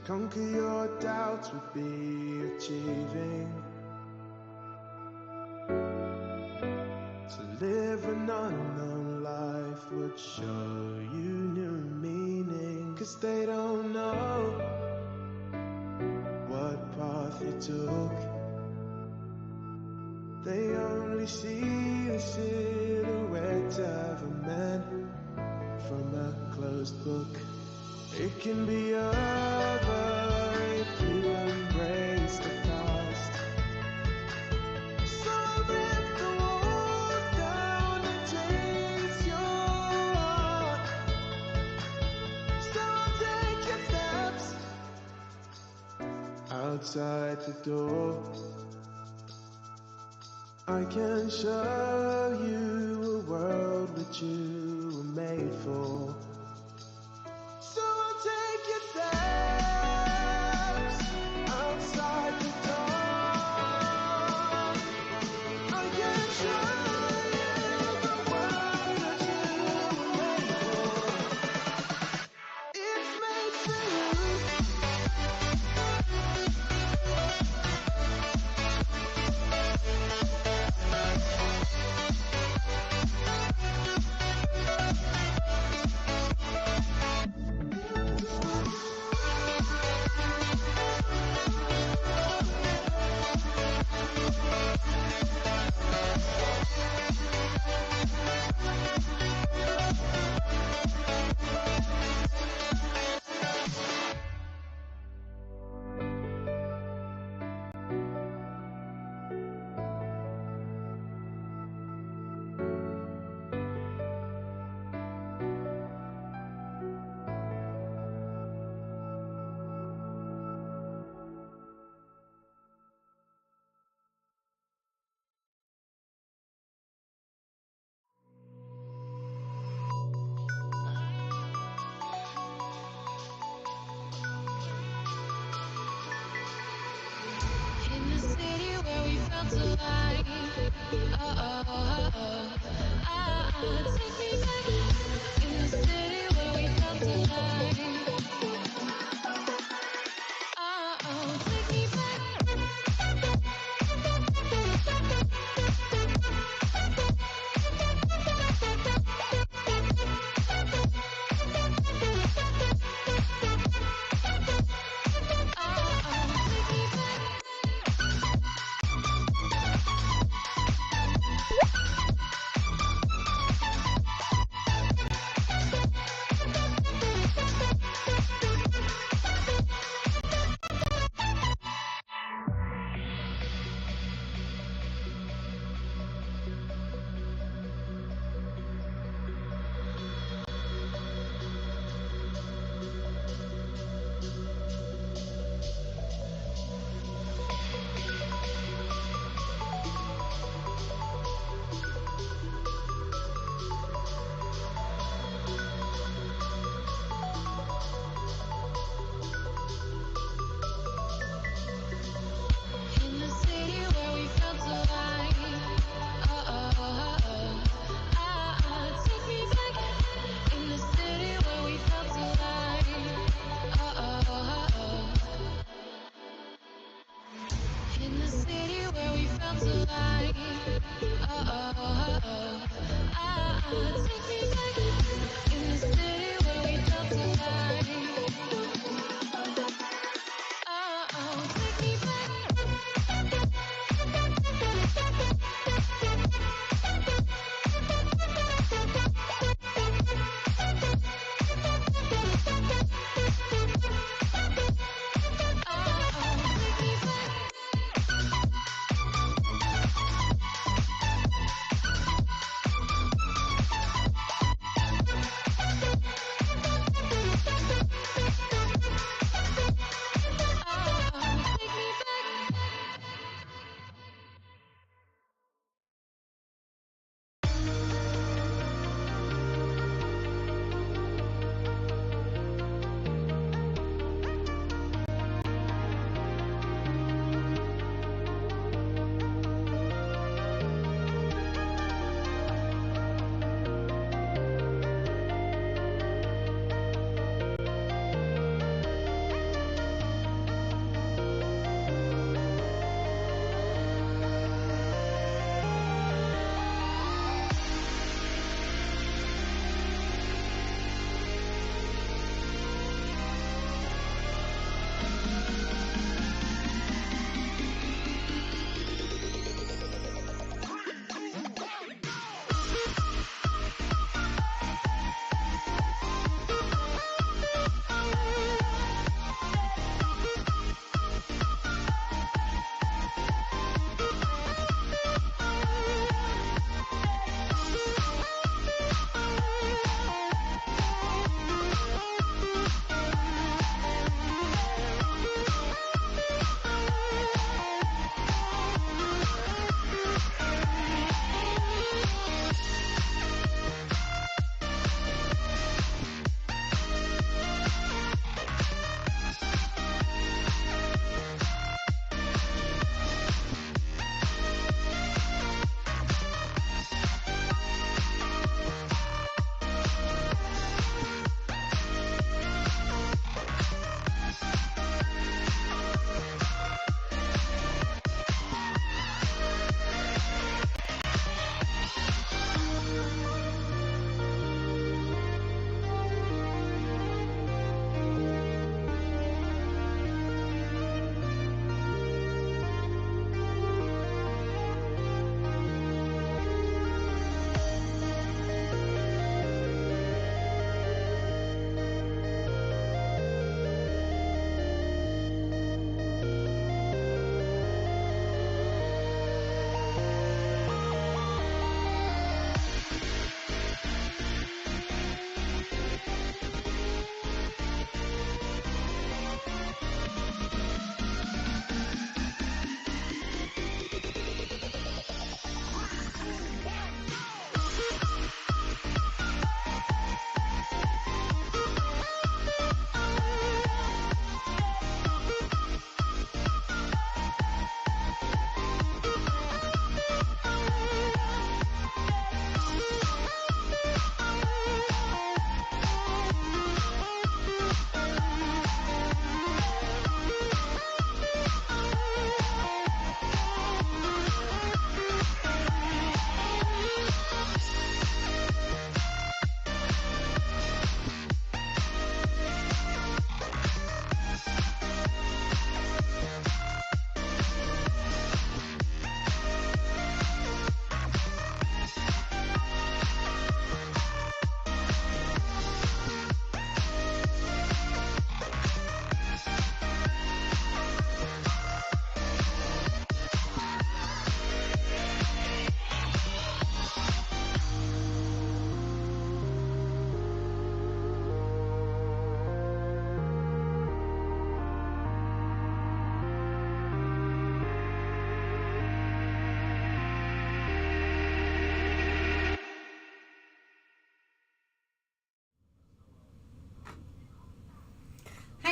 conquer your doubts would be achieving. To live an unknown life would show you new meaning. 'Cause they don't know what path you took. They only see the silhouette of a man from a closed book. It can be over if you embrace the past. So rip the wall down and taste your heart. So take your steps outside the door. I can show you a world which you were made for. So I'll take your steps outside the door. I can show you the world that you were made for. It's made for you.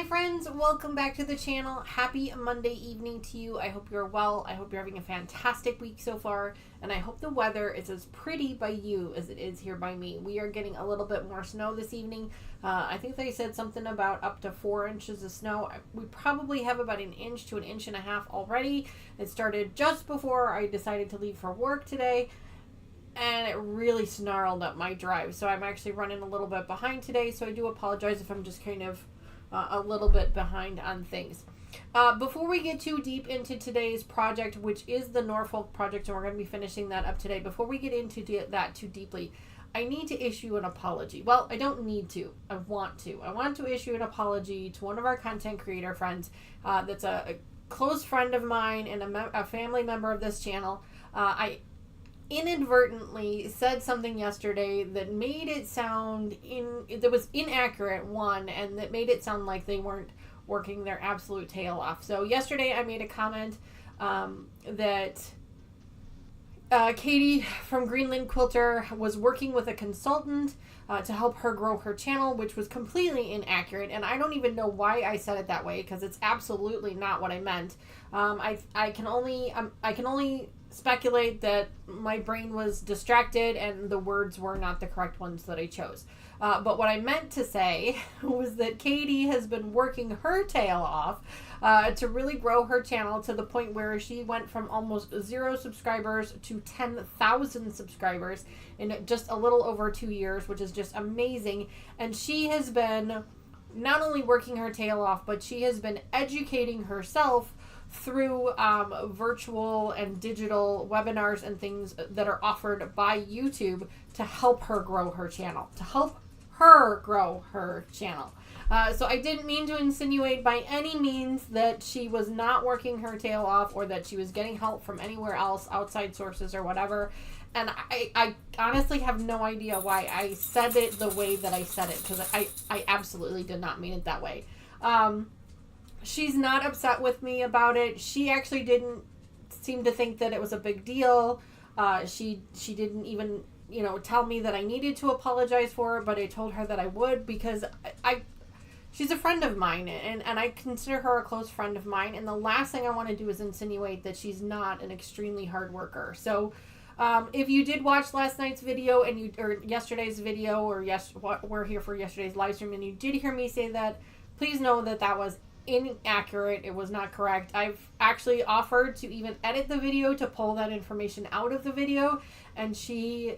friends, welcome back to the channel. Happy Monday evening to you. I hope you're well. I hope you're having a fantastic week so far, and I hope the weather is as pretty by you as it is here by me. We are getting a little bit more snow this evening. I think they said something about up to 4 inches of snow. We probably have about 1 inch to 1.5 inches already. It started just before I decided to leave for work today, and it really snarled up my drive. So I'm actually running a little bit behind today, so I do apologize if I'm just kind of a little bit behind on things. Before we get too deep into today's project, which is the Norfolk project, and we're going to be finishing that up today, before we get into that too deeply, I need to issue an apology. Well, I don't need to. I want to. I want to issue an apology to one of our content creator friends that's a close friend of mine and a family member of this channel. I inadvertently said something yesterday that made it sound that was inaccurate, one, and that made it sound like they weren't working their absolute tail off. So yesterday I made a comment that Katie from Greenland Quilter was working with a consultant to help her grow her channel, which was completely inaccurate, and I don't even know why I said it that way, because it's absolutely not what I meant. I can only speculate that my brain was distracted and the words were not the correct ones that I chose. But what I meant to say was that Katie has been working her tail off to really grow her channel to the point where she went from almost 0 subscribers to 10,000 subscribers in just a little over 2 years, which is just amazing. And she has been not only working her tail off, but she has been educating herself through virtual and digital webinars and things that are offered by YouTube to help her grow her channel. So I didn't mean to insinuate by any means that she was not working her tail off or that she was getting help from anywhere else, outside sources or whatever. And I honestly have no idea why I said it the way that I said it, because I absolutely did not mean it that way. She's not upset with me about it. She actually didn't seem to think that it was a big deal. She didn't even, tell me that I needed to apologize for it, but I told her that I would, because she's a friend of mine, and I consider her a close friend of mine, and the last thing I want to do is insinuate that she's not an extremely hard worker. So if you did watch last night's video or yesterday's video, or we're here for yesterday's live stream, and you did hear me say that, please know that that was inaccurate. It was not correct. I've actually offered to even edit the video to pull that information out of the video, and she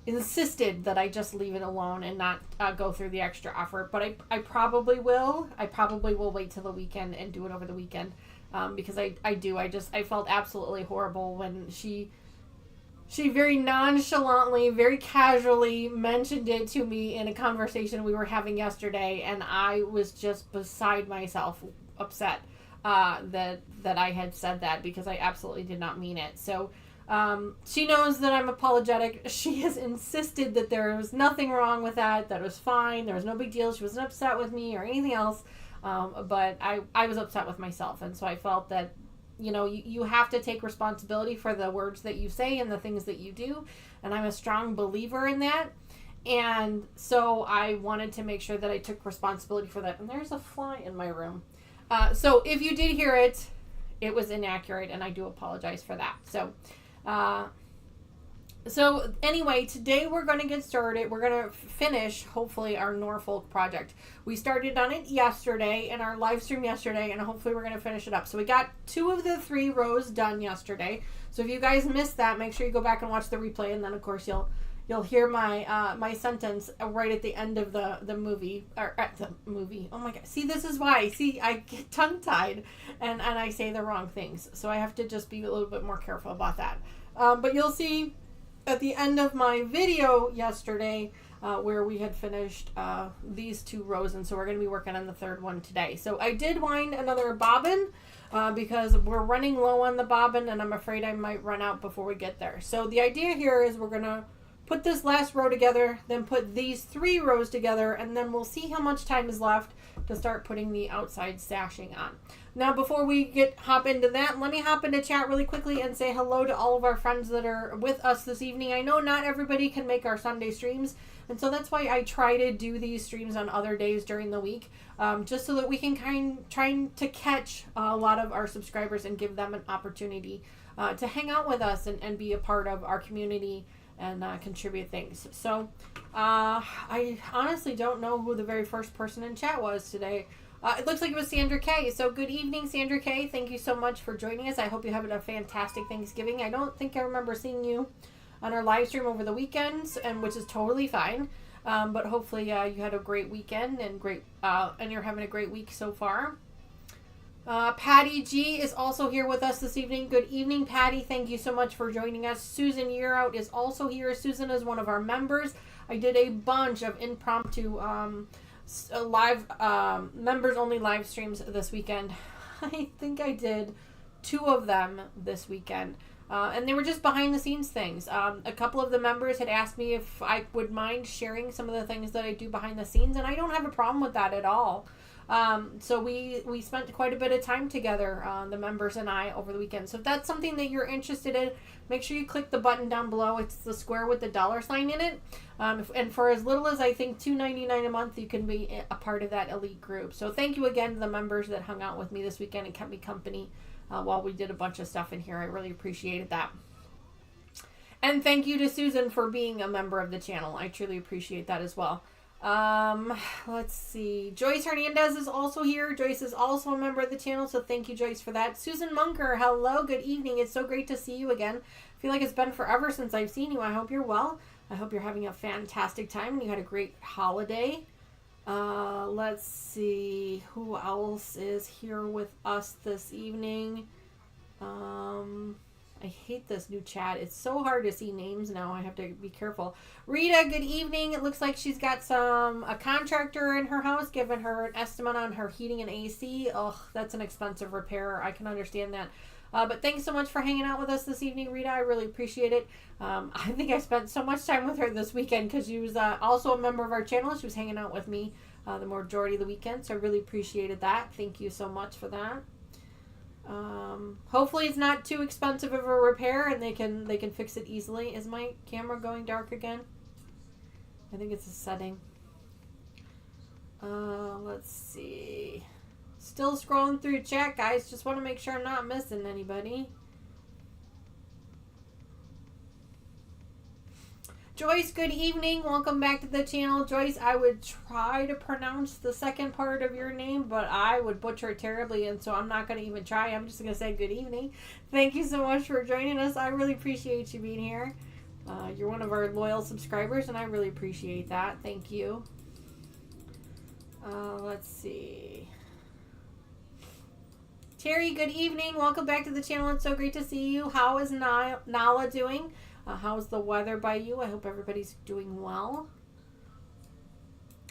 insisted that I just leave it alone and not go through the extra effort. But I probably will. I probably will wait till the weekend and do it over the weekend, because I felt absolutely horrible when she very nonchalantly, very casually mentioned it to me in a conversation we were having yesterday, and I was just beside myself, upset that I had said that, because I absolutely did not mean it. So she knows that I'm apologetic. She has insisted that there was nothing wrong with that it was fine, there was no big deal, she wasn't upset with me or anything else, but I was upset with myself, and so I felt that you have to take responsibility for the words that you say and the things that you do. And I'm a strong believer in that. And so I wanted to make sure that I took responsibility for that. And there's a fly in my room. So if you did hear it, it was inaccurate, and I do apologize for that. So anyway, today we're going to get started. We're going to finish, hopefully, our Norfolk project. We started on it yesterday in our live stream yesterday, and hopefully we're going to finish it up. So we got 2 of the 3 rows done yesterday. So if you guys missed that, make sure you go back and watch the replay, and then of course you'll hear my my sentence right at the end of the movie, or at the movie. Oh my god! See, this is why. See, I get tongue-tied and I say the wrong things. So I have to just be a little bit more careful about that. But you'll see at the end of my video yesterday where we had finished these 2 rows, and so we're going to be working on the 3rd one today. So I did wind another bobbin because we're running low on the bobbin, and I'm afraid I might run out before we get there. So the idea here is we're going to put this last row together, then put these 3 rows together, and then we'll see how much time is left to start putting the outside sashing on. Now, before we hop into that, let me hop into chat really quickly and say hello to all of our friends that are with us this evening. I know not everybody can make our Sunday streams, and so that's why I try to do these streams on other days during the week, just so that we can try to catch a lot of our subscribers and give them an opportunity to hang out with us and be a part of our community and contribute things. So I honestly don't know who the very first person in chat was today. It looks like it was Sandra K. So good evening, Sandra K. Thank you so much for joining us. I hope you're having a fantastic Thanksgiving. I don't think I remember seeing you on our live stream over the weekends, and which is totally fine. But hopefully you had a great weekend and you're having a great week so far. Patty G is also here with us this evening. Good evening, Patty. Thank you so much for joining us. Susan Yearout is also here. Susan is one of our members. I did a bunch of impromptu live members only live streams this weekend. I think I did 2 of them this weekend. And they were just behind the scenes things. A couple of the members had asked me if I would mind sharing some of the things that I do behind the scenes, and I don't have a problem with that at all. So we spent quite a bit of time together, the members and I, over the weekend. So if that's something that you're interested in, make sure you click the button down below. It's the square with the $sign in it. And for as little as I think $2.99 a month, you can be a part of that elite group. So thank you again to the members that hung out with me this weekend and kept me company while we did a bunch of stuff in here. I really appreciated that. And thank you to Susan for being a member of the channel. I truly appreciate that as well. Let's see. Joyce Hernandez is also here. Joyce is also a member of the channel, so thank you, Joyce, for that. Susan Munker, hello, good evening. It's so great to see you again. I feel like it's been forever since I've seen you. I hope you're well. I hope you're having a fantastic time and you had a great holiday. Let's see who else is here with us this evening. I hate this new chat. It's so hard to see names now. I have to be careful. Rita, good evening. It looks like she's got a contractor in her house giving her an estimate on her heating and AC. Ugh, that's an expensive repair. I can understand that. But thanks so much for hanging out with us this evening, Rita. I really appreciate it. I think I spent so much time with her this weekend because she was also a member of our channel. She was hanging out with me the majority of the weekend, so I really appreciated that. Thank you so much for that. Hopefully it's not too expensive of a repair and they can fix it easily. Is my camera going dark again? I think it's a setting. Let's see. Still scrolling through chat, guys. Just want to make sure I'm not missing anybody. Joyce, good evening. Welcome back to the channel. Joyce, I would try to pronounce the second part of your name, but I would butcher it terribly, and so I'm not going to even try. I'm just going to say good evening. Thank you so much for joining us. I really appreciate you being here. You're one of our loyal subscribers, and I really appreciate that. Thank you. Let's see. Terry, good evening. Welcome back to the channel. It's so great to see you. How is Nala doing? How's the weather by you? I hope everybody's doing well.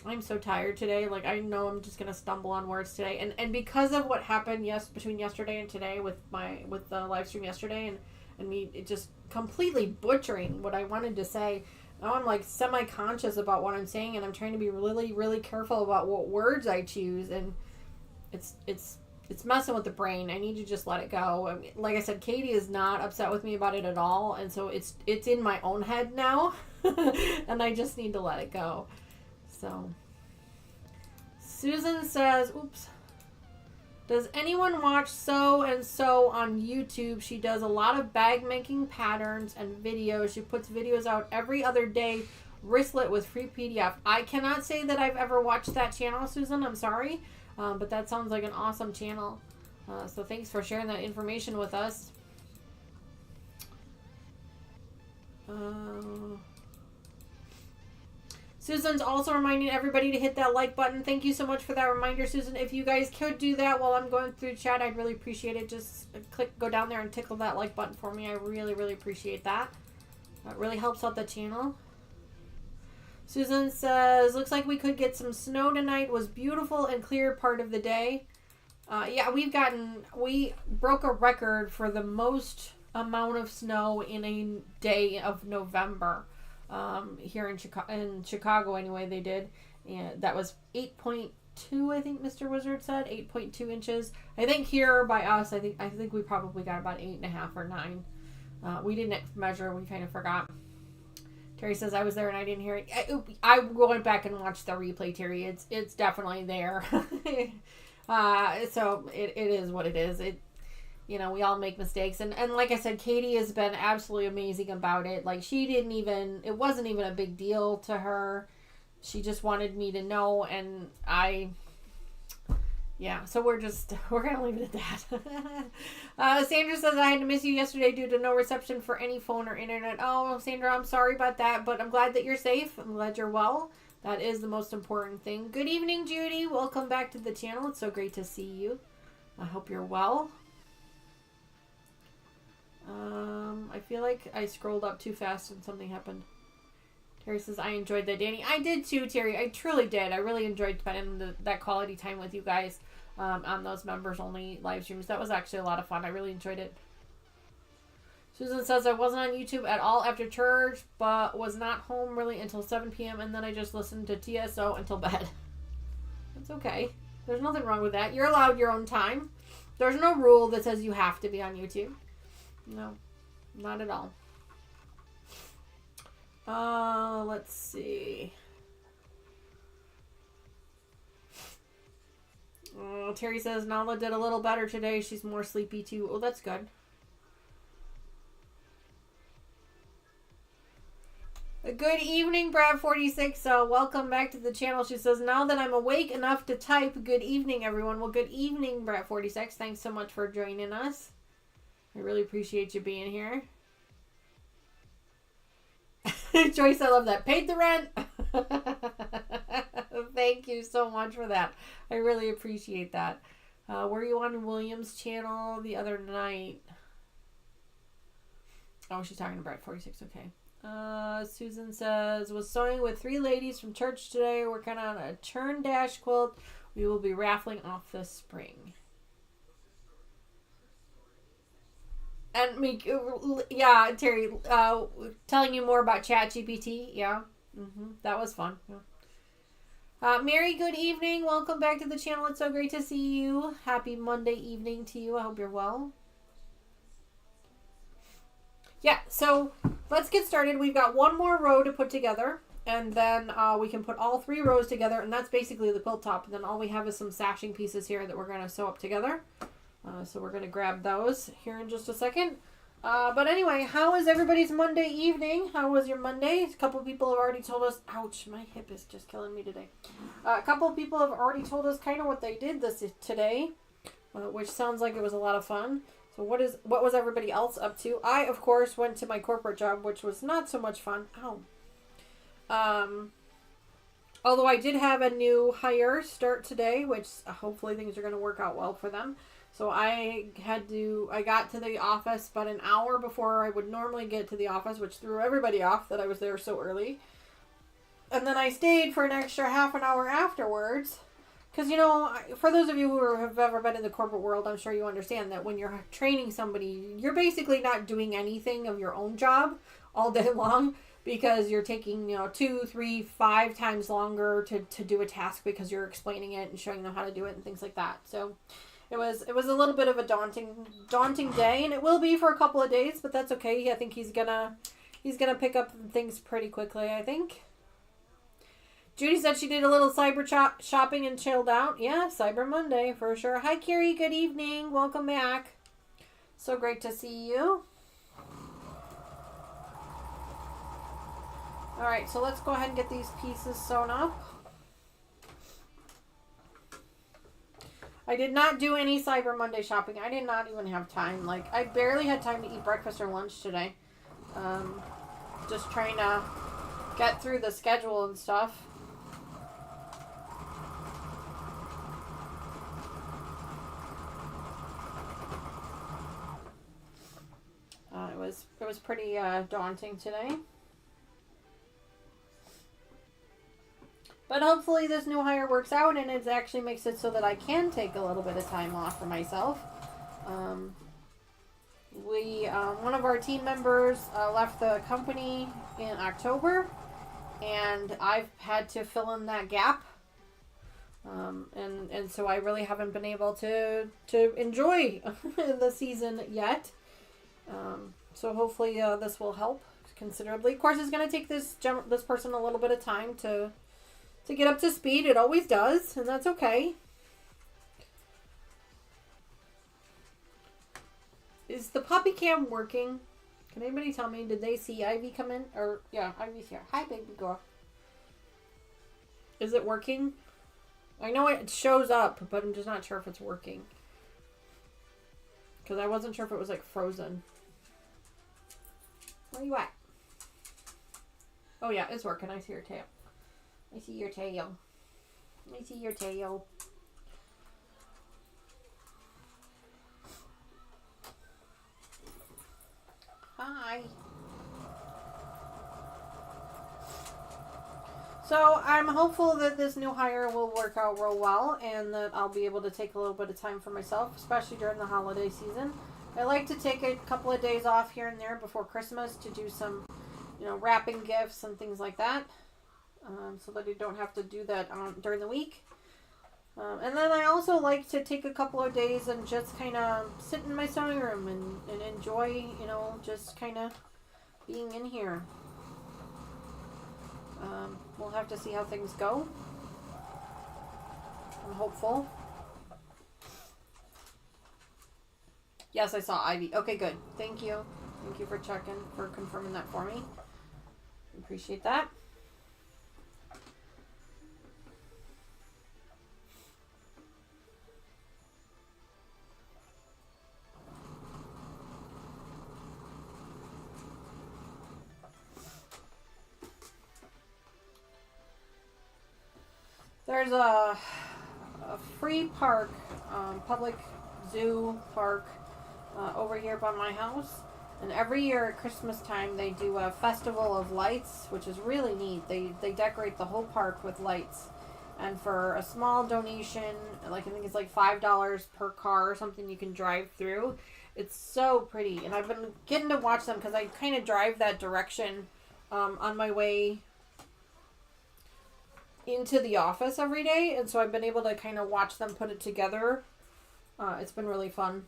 I'm so tired today. Like, I know I'm just going to stumble on words today. And because of what happened between yesterday and today with the live stream yesterday and me just completely butchering what I wanted to say, now I'm like semi-conscious about what I'm saying, and I'm trying to be really, really careful about what words I choose, and it's messing with the brain. I need to just let it go. I mean, like I said, Katie is not upset with me about it at all, and so it's in my own head now, and I just need to let it go. So, Susan says, oops, does anyone watch So and So on YouTube? She does a lot of bag making patterns and videos. She puts videos out every other day, wristlet with free PDF. I cannot say that I've ever watched that channel, Susan. I'm sorry. But that sounds like an awesome channel. So thanks for sharing that information with us. Susan's also reminding everybody to hit that like button. Thank you so much for that reminder, Susan. If you guys could do that while I'm going through chat, I'd really appreciate it. Just go down there and tickle that like button for me. I really, really appreciate that. That really helps out the channel. Susan says, looks like we could get some snow tonight. Was beautiful and clear part of the day. Yeah, we broke a record for the most amount of snow in a day of November. here in Chicago anyway, they did. And that was 8.2, I think Mr. Wizard said, 8.2 inches. I think here by us, I think we probably got about 8.5 or 9. We didn't measure, we kind of forgot. Terry says, I was there and I didn't hear it. I went back and watched the replay, Terry. It's definitely there. So it is what it is. We all make mistakes. And like I said, Katie has been absolutely amazing about it. Like, it wasn't even a big deal to her. She just wanted me to know, and so we're going to leave it at that. Sandra says, I had to miss you yesterday due to no reception for any phone or internet. Oh, Sandra, I'm sorry about that, but I'm glad that you're safe. I'm glad you're well. That is the most important thing. Good evening, Judy. Welcome back to the channel. It's so great to see you. I hope you're well. I feel like I scrolled up too fast and something happened. Terry says, I enjoyed that, Danny. I did too, Terry. I truly did. I really enjoyed spending that quality time with you guys on those members-only live streams. That was actually a lot of fun. I really enjoyed it. Susan says, I wasn't on YouTube at all after church, but was not home really until 7 p.m., and then I just listened to TSO until bed. That's okay. There's nothing wrong with that. You're allowed your own time. There's no rule that says you have to be on YouTube. No, not at all. Let's see. Terry says Nala did a little better today. She's more sleepy too. Oh, that's good. Good evening, Brad46. Welcome back to the channel. She says, now that I'm awake enough to type, good evening, everyone. Well, good evening, Brad46. Thanks so much for joining us. I really appreciate you being here. Joyce, I love that. Paid the rent. Thank you so much for that. I really appreciate that. Were you on William's channel the other night? Oh, she's talking to Brett46. Okay. Susan says, was sewing with 3 ladies from church today, working on a churn dash quilt we will be raffling off this spring. And me, yeah, Terry, telling you more about ChatGPT. Yeah, that was fun. Yeah. Mary, good evening. Welcome back to the channel. It's so great to see you. Happy Monday evening to you. I hope you're well. Yeah, so let's get started. We've got one more row to put together, and then we can put all 3 rows together, and that's basically the quilt top. And then all we have is some sashing pieces here that we're going to sew up together. So we're going to grab those here in just a second. But anyway, how was everybody's Monday evening? How was your Monday? A couple people have already told us... Ouch, my hip is just killing me today. A couple of people have already told us kind of what they did today, which sounds like it was a lot of fun. So what was everybody else up to? I, of course, went to my corporate job, which was not so much fun. Ow. Although I did have a new hire start today, which hopefully things are going to work out well for them. So I got to the office about an hour before I would normally get to the office, which threw everybody off that I was there so early. And then I stayed for an extra half an hour afterwards. Because, for those of you who have ever been in the corporate world, I'm sure you understand that when you're training somebody, you're basically not doing anything of your own job all day long. Because you're taking, 2, 3, 5 times longer to do a task because you're explaining it and showing them how to do it and things like that. So... It was a little bit of a daunting day, and it will be for a couple of days, but that's okay. I think he's gonna pick up things pretty quickly, I think. Judy said she did a little cyber shopping and chilled out. Yeah, Cyber Monday for sure. Hi, Carrie. Good evening. Welcome back. So great to see you. All right, so let's go ahead and get these pieces sewn up. I did not do any Cyber Monday shopping. I did not even have time. Like, I barely had time to eat breakfast or lunch today. Just trying to get through the schedule and stuff. It was pretty daunting today. But hopefully this new hire works out and it actually makes it so that I can take a little bit of time off for myself. We one of our team members left the company in October, and I've had to fill in that gap. And so I really haven't been able to enjoy the season yet. So hopefully this will help considerably. Of course, it's going to take this person a little bit of time to get up to speed. It always does, and that's okay. Is the puppy cam working? Can anybody tell me? Did they see Ivy come in? Or yeah, Ivy's here. Hi, baby girl. Is it working? I know it shows up, but I'm just not sure if it's working. Because I wasn't sure if it was like frozen. Where you at? Oh yeah, it's working. I see your tail. I see your tail. I see your tail. Hi. So I'm hopeful that this new hire will work out real well and that I'll be able to take a little bit of time for myself, especially during the holiday season. I like to take a couple of days off here and there before Christmas to do some, wrapping gifts and things like that, so that I don't have to do that during the week. And then I also like to take a couple of days and just kind of sit in my sewing room and enjoy, just kind of being in here. We'll have to see how things go. I'm hopeful. Yes, I saw Ivy. Okay, good. Thank you. Thank you for confirming that for me. Appreciate that. There's a free park, public zoo park over here by my house. And every year at Christmas time, they do a festival of lights, which is really neat. They decorate the whole park with lights. And for a small donation, like I think it's like $5 per car or something you can drive through. It's so pretty. And I've been getting to watch them because I kind of drive that direction on my way into the office every day. And so I've been able to kind of watch them put it together. It's been really fun.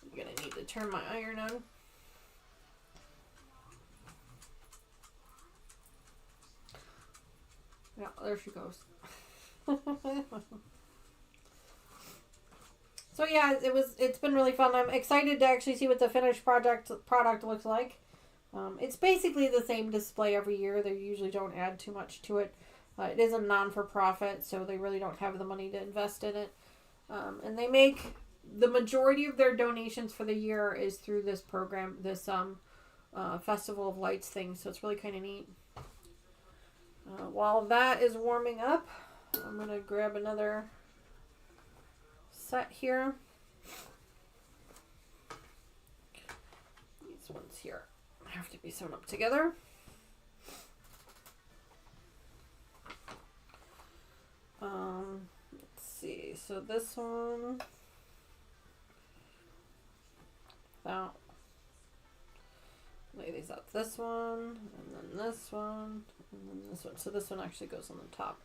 I'm going to need to turn my iron on. Yeah, there she goes. So yeah, it's been really fun. I'm excited to actually see what the finished product looks like. It's basically the same display every year. They usually don't add too much to it. It is a non-for-profit, so they really don't have the money to invest in it. And they make the majority of their donations for the year is through this program, this Festival of Lights thing. So it's really kind of neat. While that is warming up, I'm going to grab another set here. These ones here have to be sewn up together. Let's see. So this one, that, lay these out. This one, and then this one, and then this one. So this one actually goes on the top.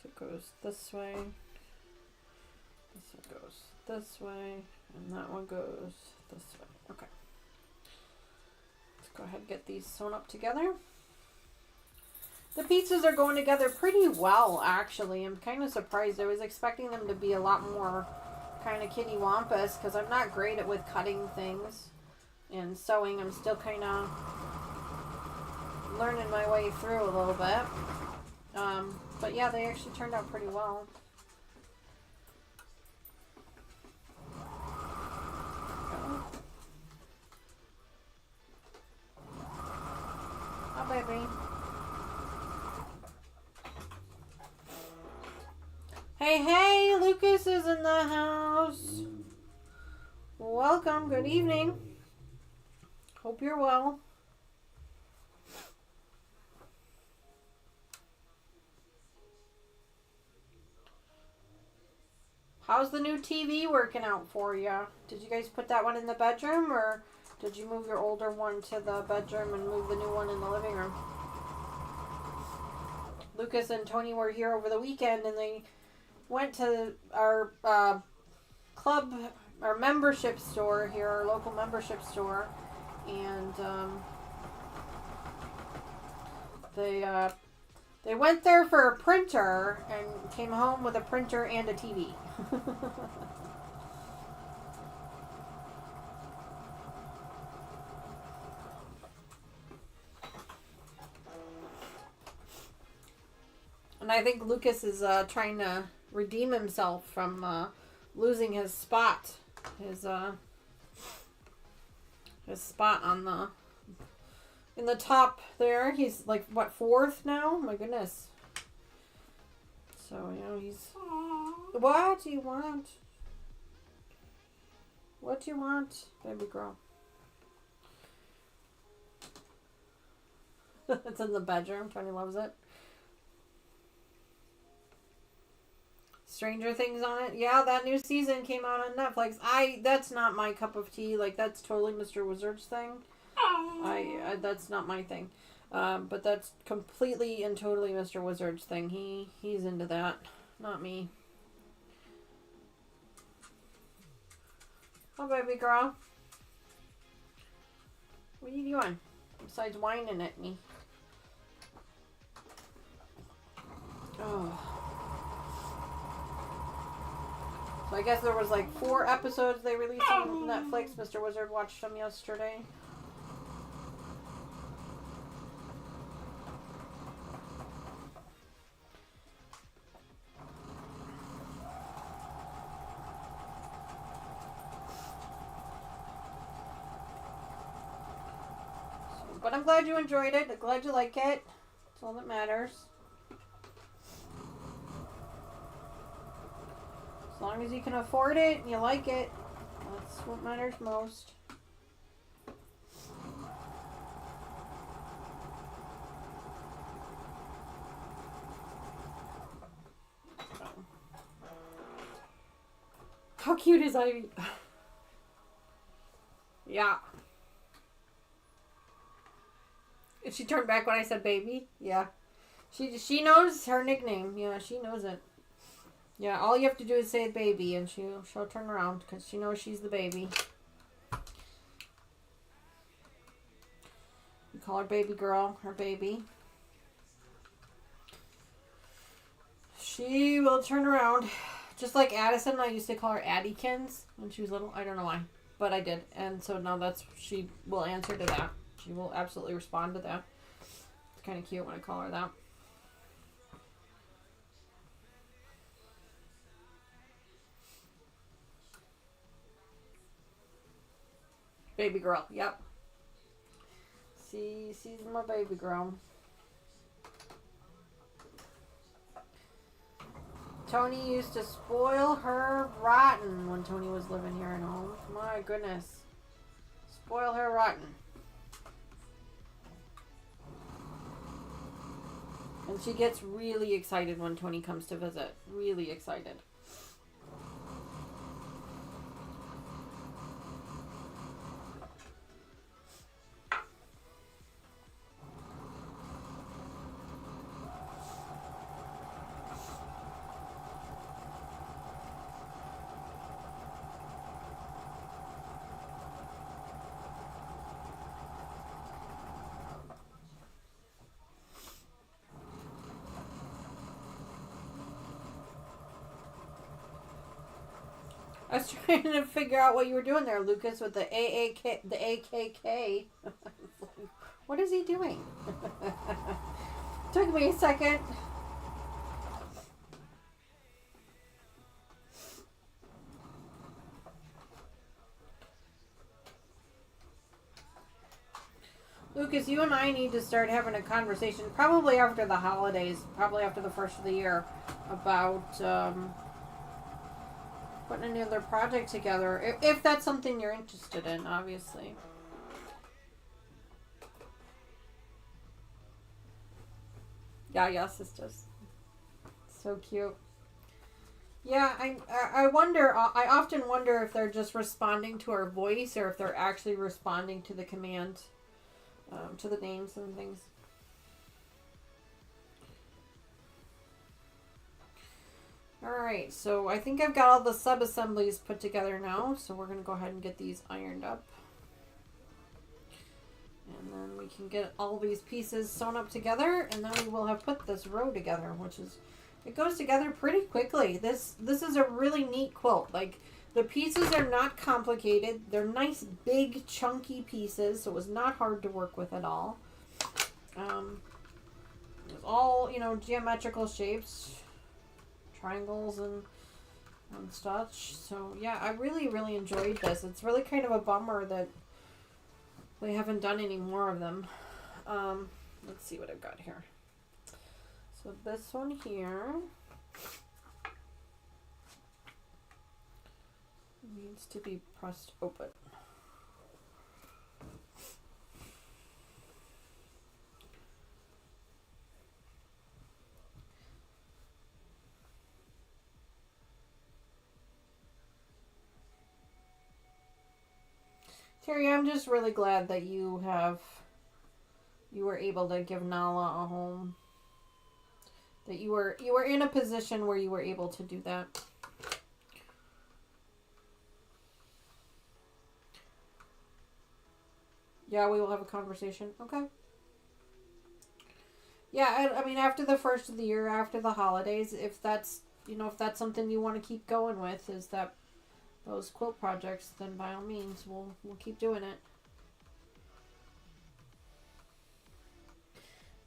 So it goes this way. This one goes this way, and that one goes this way. Okay. Let's go ahead and get these sewn up together. The pieces are going together pretty well, actually. I'm kind of surprised. I was expecting them to be a lot more kind of kitty-wampus, because I'm not great with cutting things and sewing. I'm still kind of learning my way through a little bit. But yeah, they actually turned out pretty well. Oh, baby. Hey, Lucas is in the house. Welcome, good evening. Hope you're well. How's the new TV working out for you? Did you guys put that one in the bedroom, or did you move your older one to the bedroom and move the new one in the living room? Lucas and Tony were here over the weekend, and they went to our club, our membership store here, our local membership store, and they went there for a printer and came home with a printer and a TV. And I think Lucas is trying to redeem himself from losing his spot, his spot on the in the top there. He's like what, 4th now? My goodness. So he's. What do you want? What do you want, baby girl? It's in the bedroom. Tony loves it. Stranger Things on it. Yeah, that new season came out on Netflix. That's not my cup of tea. Like, that's totally Mr. Wizard's thing. I that's not my thing. But that's completely and totally Mr. Wizard's thing. He's into that. Not me. Oh, baby girl. What are you doing? Besides whining at me. Oh. So I guess there was like 4 episodes they released on Netflix. Mr. Wizard watched them yesterday. But I'm glad you enjoyed it. I'm glad you like it. That's all that matters. As long as you can afford it and you like it, that's what matters most. How cute is Ivy? Yeah. And she turned back when I said baby. Yeah. She knows her nickname. Yeah, she knows it. Yeah, all you have to do is say baby and she'll turn around because she knows she's the baby. You call her baby girl, her baby. She will turn around. Just like Addison, I used to call her Addykins when she was little. I don't know why, but I did. And so now she will answer to that. She will absolutely respond to that. It's kind of cute when I call her that. Baby girl, yep. She's my baby girl. Tony used to spoil her rotten when Tony was living here at home. My goodness. Spoil her rotten. And she gets really excited when Tony comes to visit. Really excited. I was trying to figure out what you were doing there, Lucas, with the AKK. What is he doing? Took me a second. Lucas, you and I need to start having a conversation, probably after the holidays, probably after the first of the year, about putting another project together, if that's something you're interested in, obviously. Yeah, sisters. So cute. Yeah, I wonder. I often wonder if they're just responding to our voice or if they're actually responding to the command, to the names and things. Alright, so I think I've got all the sub-assemblies put together now, so we're going to go ahead and get these ironed up. And then we can get all these pieces sewn up together, and then we will have put this row together, which is, it goes together pretty quickly. This is a really neat quilt. Like, the pieces are not complicated. They're nice, big, chunky pieces, so it was not hard to work with at all. It's all, you know, geometrical shapes. Triangles and such. So yeah, I really enjoyed this. It's really kind of a bummer that they haven't done any more of them. Let's see what I've got here. So this one here needs to be pressed open. Terry, I'm just really glad that you were able to give Nala a home. That you were in a position where you were able to do that. Yeah, we will have a conversation. Okay. Yeah, I mean, after the first of the year, after the holidays, if that's something you want to keep going with, is that those quilt projects, then by all means, we'll keep doing it.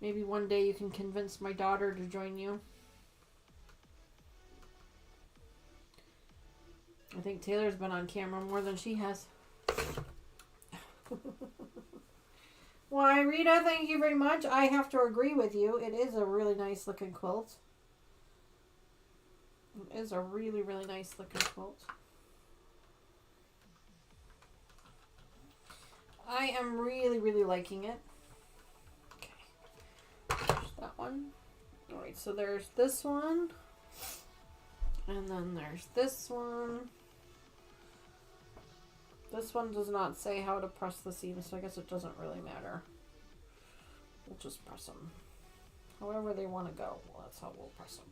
Maybe one day you can convince my daughter to join you. I think Taylor's been on camera more than she has. Why, Rita, thank you very much. I have to agree with you. It is a really nice looking quilt. It is a really nice looking quilt. I am really liking it. Okay. There's that one. Alright, so there's this one. And then there's this one. This one does not say how to press the seams, so I guess it doesn't really matter. We'll just press them. However they want to go, well, that's how we'll press them.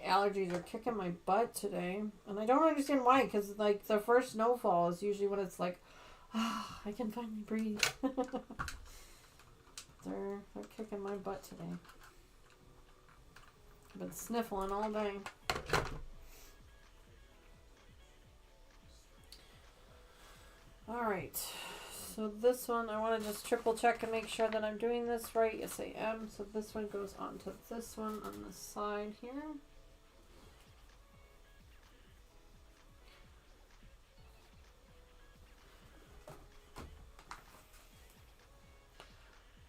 Allergies are kicking my butt today, and I don't understand why, because like the first snowfall is usually when it's like, I can finally breathe. they're kicking my butt today. I've been sniffling all day. Alright, so this one I want to just triple check and make sure that I'm doing this right. Yes, I am. So this one goes on to this one on the side here.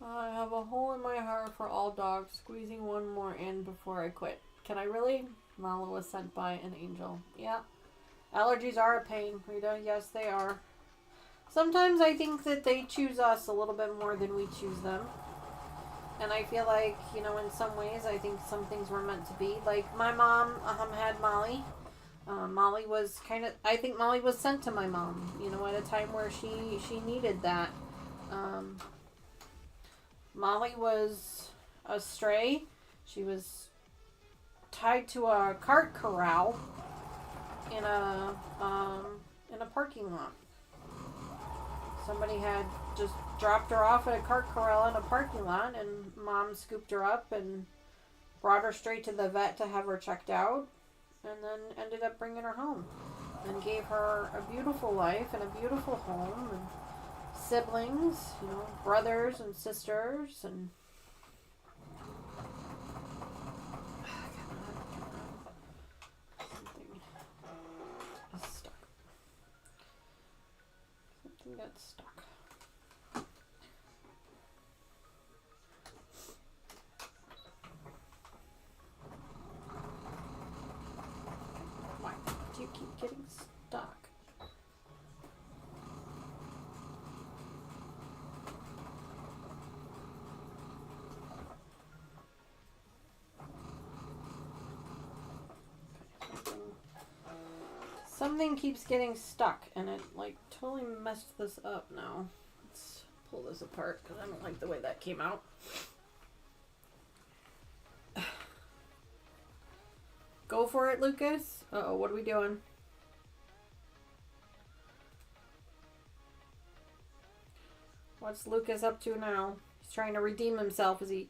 I have a hole in my heart for all dogs, squeezing one more in before I quit. Can I really? Nala was sent by an angel. Yeah. Allergies are a pain, Rita. Yes, they are. Sometimes I think that they choose us a little bit more than we choose them. And I feel like, you know, in some ways, I think some things were meant to be. Like, my mom had Molly. Molly was I think Molly was sent to my mom, you know, at a time where she needed that. Molly was a stray. She was tied to a cart corral in a parking lot. Somebody had just dropped her off at a cart corral in a parking lot, and Mom scooped her up and brought her straight to the vet to have her checked out, and then ended up bringing her home and gave her a beautiful life and a beautiful home and siblings, you know, brothers and sisters, and something got stuck. keep getting stuck? Something keeps getting stuck, and it like totally messed this up now. Let's pull this apart because I don't like the way that came out. Go for it, Lucas. Uh-oh, what are we doing? What's Lucas up to now? He's trying to redeem himself. Is he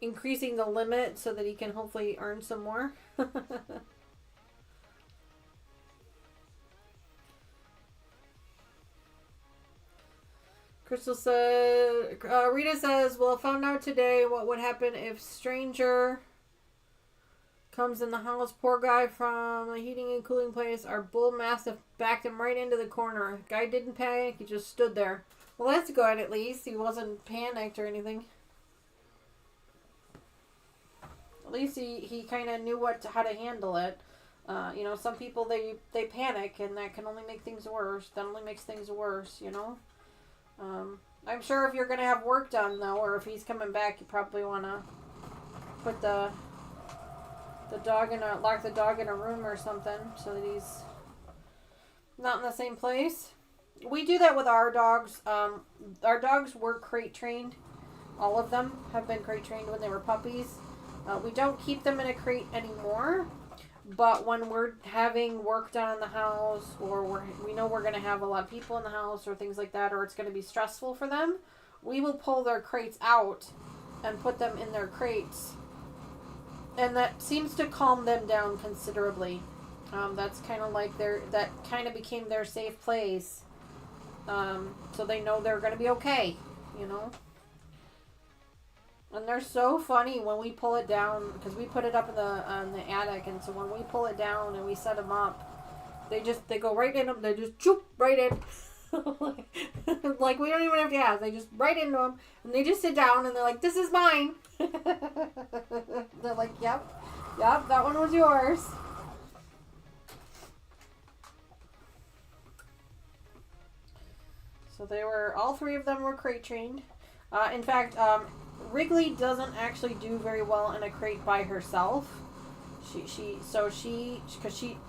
increasing the limit so that he can hopefully earn some more? Crystal said, Rita says, well, found out today what would happen if stranger comes in the house. Poor guy from the heating and cooling place. Our bull mastiff backed him right into the corner. Guy didn't panic. He just stood there. Well, that's good at least. He wasn't panicked or anything. At least he kind of knew how to handle it. You know, some people, they panic and that can only make things worse. That only makes things worse, you know. I'm sure if you're going to have work done, though, or if he's coming back, you probably want to put lock the dog in a room or something so that he's not in the same place. We do that with our dogs. Our dogs were crate trained. All of them have been crate trained when they were puppies. We don't keep them in a crate anymore. But when we're having work done in the house, or we know we're going to have a lot of people in the house, or things like that, or it's going to be stressful for them, we will pull their crates out and put them in their crates. And that seems to calm them down considerably. That's kind of like that kind of became their safe place. So they know they're going to be okay, you know. And they're so funny when we pull it down, because we put it up in the attic, and so when we pull it down and we set them up, they go right in them. They just choop right in, like we don't even have to ask. They just right into them, and they just sit down and they're like, "This is mine." They're like, "Yep, that one was yours." So all three of them were crate trained. In fact, Wrigley doesn't actually do very well in a crate by herself.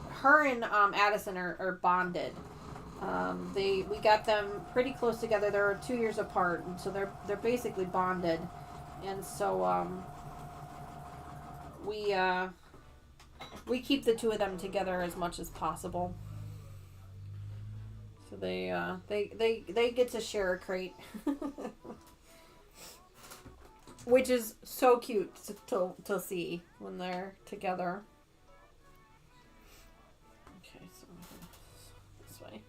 Her and Addison are bonded. We got them pretty close together. They're 2 years apart, and so they're basically bonded. And so we keep the two of them together as much as possible. So they get to share a crate. Which is so cute to see when they're together. Okay, so this way.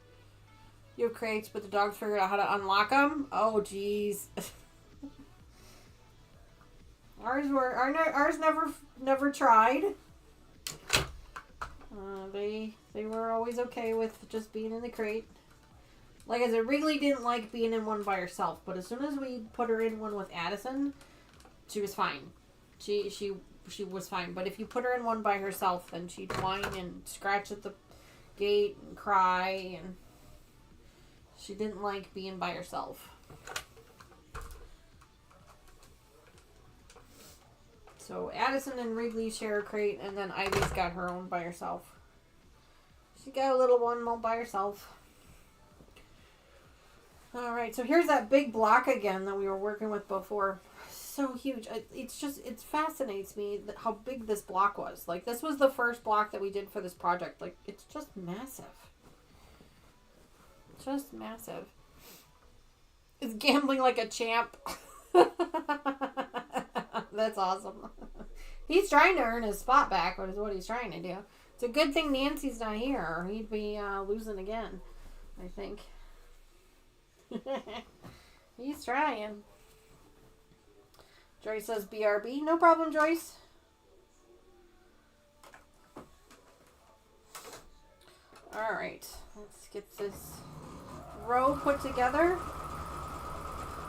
You have crates, but the dogs figured out how to unlock them? Oh, jeez. Ours never tried. They were always okay with just being in the crate. Like I said, Wrigley didn't like being in one by herself, but as soon as we put her in one with Addison, she was fine. She was fine. But if you put her in one by herself, then she'd whine and scratch at the gate and cry, and she didn't like being by herself. So Addison and Wrigley share a crate, and then Ivy's got her own by herself. She got a little one all by herself. Alright, so here's that big block again that we were working with before. So huge. It fascinates me how big this block was. Like, this was the first block that we did for this project. Like, it's just massive. Just massive. It's gambling like a champ. That's awesome. He's trying to earn his spot back, is what he's trying to do. It's a good thing Nancy's not here, or he'd be losing again, I think. He's trying. Joyce says BRB. No problem, Joyce. Alright. Let's get this row put together.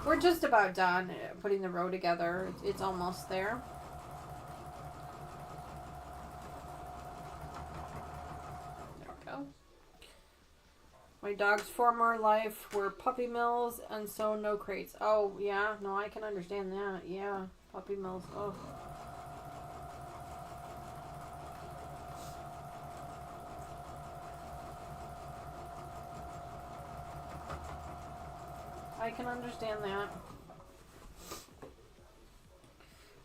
We're just about done putting the row together. It's almost there. There we go. My dog's former life were puppy mills, and so no crates. Oh, yeah. No, I can understand that. Yeah. Puppy mills. Oh. I can understand that.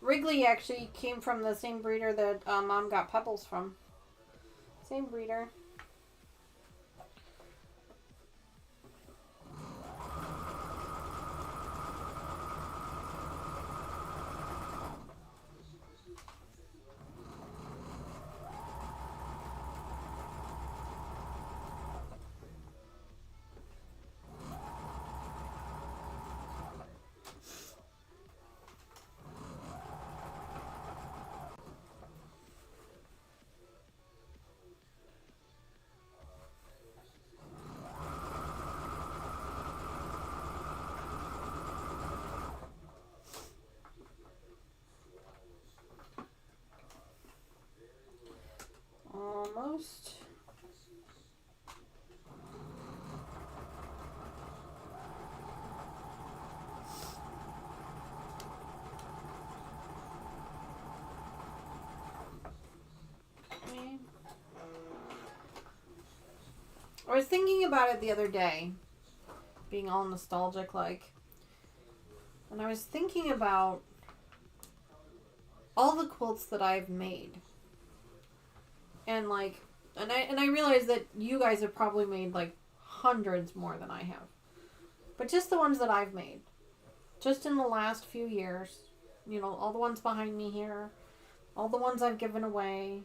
Wrigley actually came from the same breeder that Mom got Pebbles from. Same breeder. Almost. Okay. I was thinking about it the other day, being all nostalgic like, and I was thinking about all the quilts that I've made. And like, and I realize that you guys have probably made like hundreds more than I have. But just the ones that I've made. Just in the last few years. You know, all the ones behind me here. All the ones I've given away.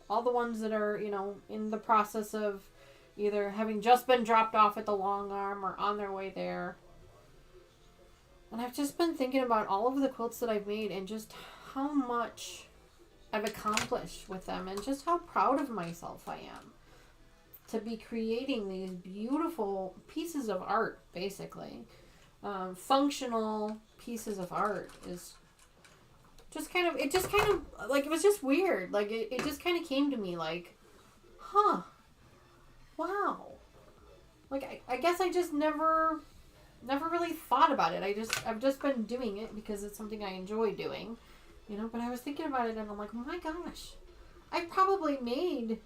All the ones that are, you know, in the process of either having just been dropped off at the long arm or on their way there. And I've just been thinking about all of the quilts that I've made and just how much I've accomplished with them and just how proud of myself I am to be creating these beautiful pieces of art, basically. Functional pieces of art is just kind of, like, it was just weird. Like, it just kind of came to me like, huh, wow. Like, I guess I just never really thought about it. I've just been doing it because it's something I enjoy doing. You know, but I was thinking about it and I'm like, oh my gosh, I've probably made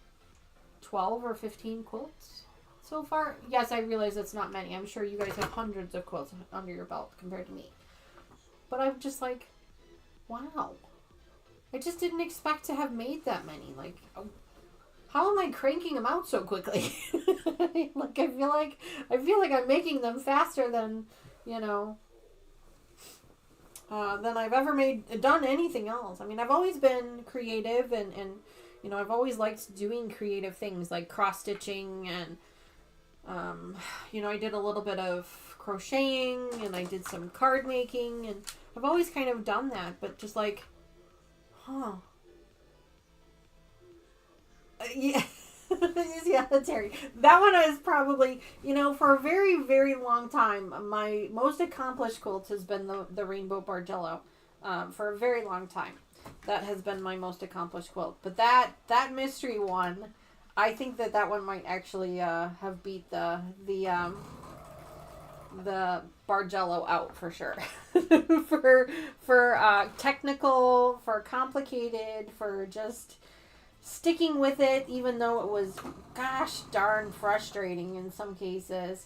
12 or 15 quilts so far. Yes, I realize it's not many. I'm sure you guys have hundreds of quilts under your belt compared to me. But I'm just like, wow. I just didn't expect to have made that many. Like, how am I cranking them out so quickly? Like, I feel like I'm making them faster than, you know, than I've ever done anything else. I mean, I've always been creative and you know, I've always liked doing creative things like cross-stitching and, you know, I did a little bit of crocheting and I did some card making and I've always kind of done that, but just like, huh. Yeah. Yeah, Terry. That one is probably, you know, for a very, very long time, my most accomplished quilt has been the Rainbow Bargello. For a very long time. That has been my most accomplished quilt. But that mystery one, I think that one might actually have beat the Bargello out for sure. for technical, for complicated, for just sticking with it, even though it was, gosh darn frustrating in some cases.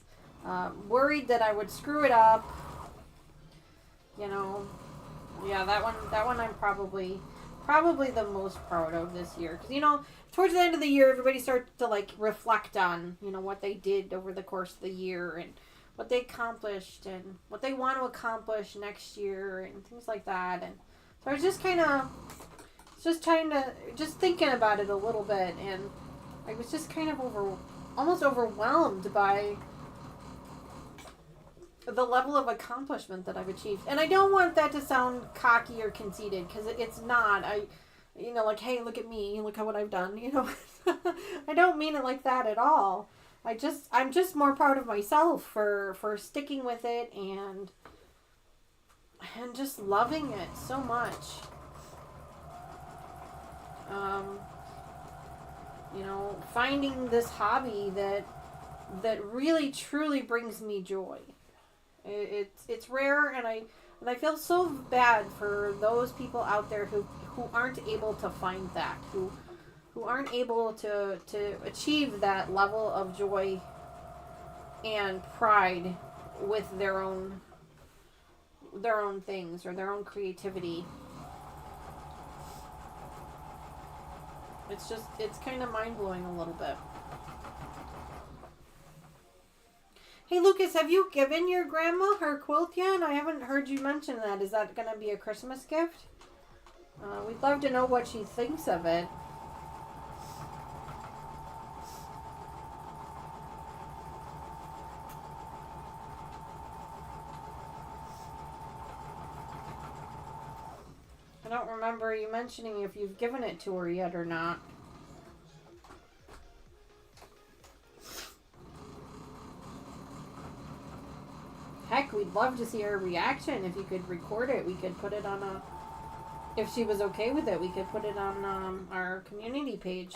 Worried that I would screw it up. You know, yeah, that one I'm probably the most proud of this year. Because, you know, towards the end of the year, everybody starts to, like, reflect on, you know, what they did over the course of the year and what they accomplished and what they want to accomplish next year and things like that. And so I was just kind of just thinking about it a little bit, and I was just kind of almost overwhelmed by the level of accomplishment that I've achieved. And I don't want that to sound cocky or conceited, because it's not. You know, like, hey, look at me, look at what I've done, you know. I don't mean it like that at all. I'm just more proud of myself for sticking with it and just loving it so much. You know, finding this hobby that that really truly brings me joy. It's rare, and I feel so bad for those people out there who aren't able to find that, who aren't able to achieve that level of joy and pride with their own things or their own creativity. It's kind of mind-blowing a little bit. Hey Lucas, have you given your grandma her quilt yet? I haven't heard you mention that. Is that going to be a Christmas gift? We'd love to know what she thinks of it. I don't remember you mentioning if you've given it to her yet or not. Heck, we'd love to see her reaction. If you could record it, we could put it on a... If she was okay with it, we could put it on our community page.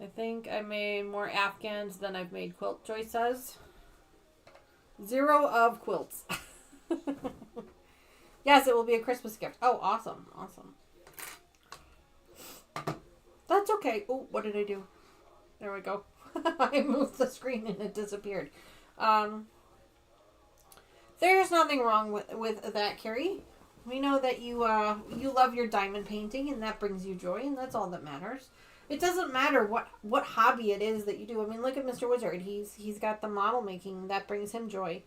I think I made more Afghans than I've made quilt, Joyce says. 0 of quilts. Yes, it will be a Christmas gift. Oh, awesome. Awesome. That's okay. Oh, what did I do? There we go. I moved the screen and it disappeared. There's nothing wrong with that, Carrie. We know that you love your diamond painting and that brings you joy, and that's all that matters. It doesn't matter what hobby it is that you do. I mean, look at Mr. Wizard. He's got the model making that brings him joy,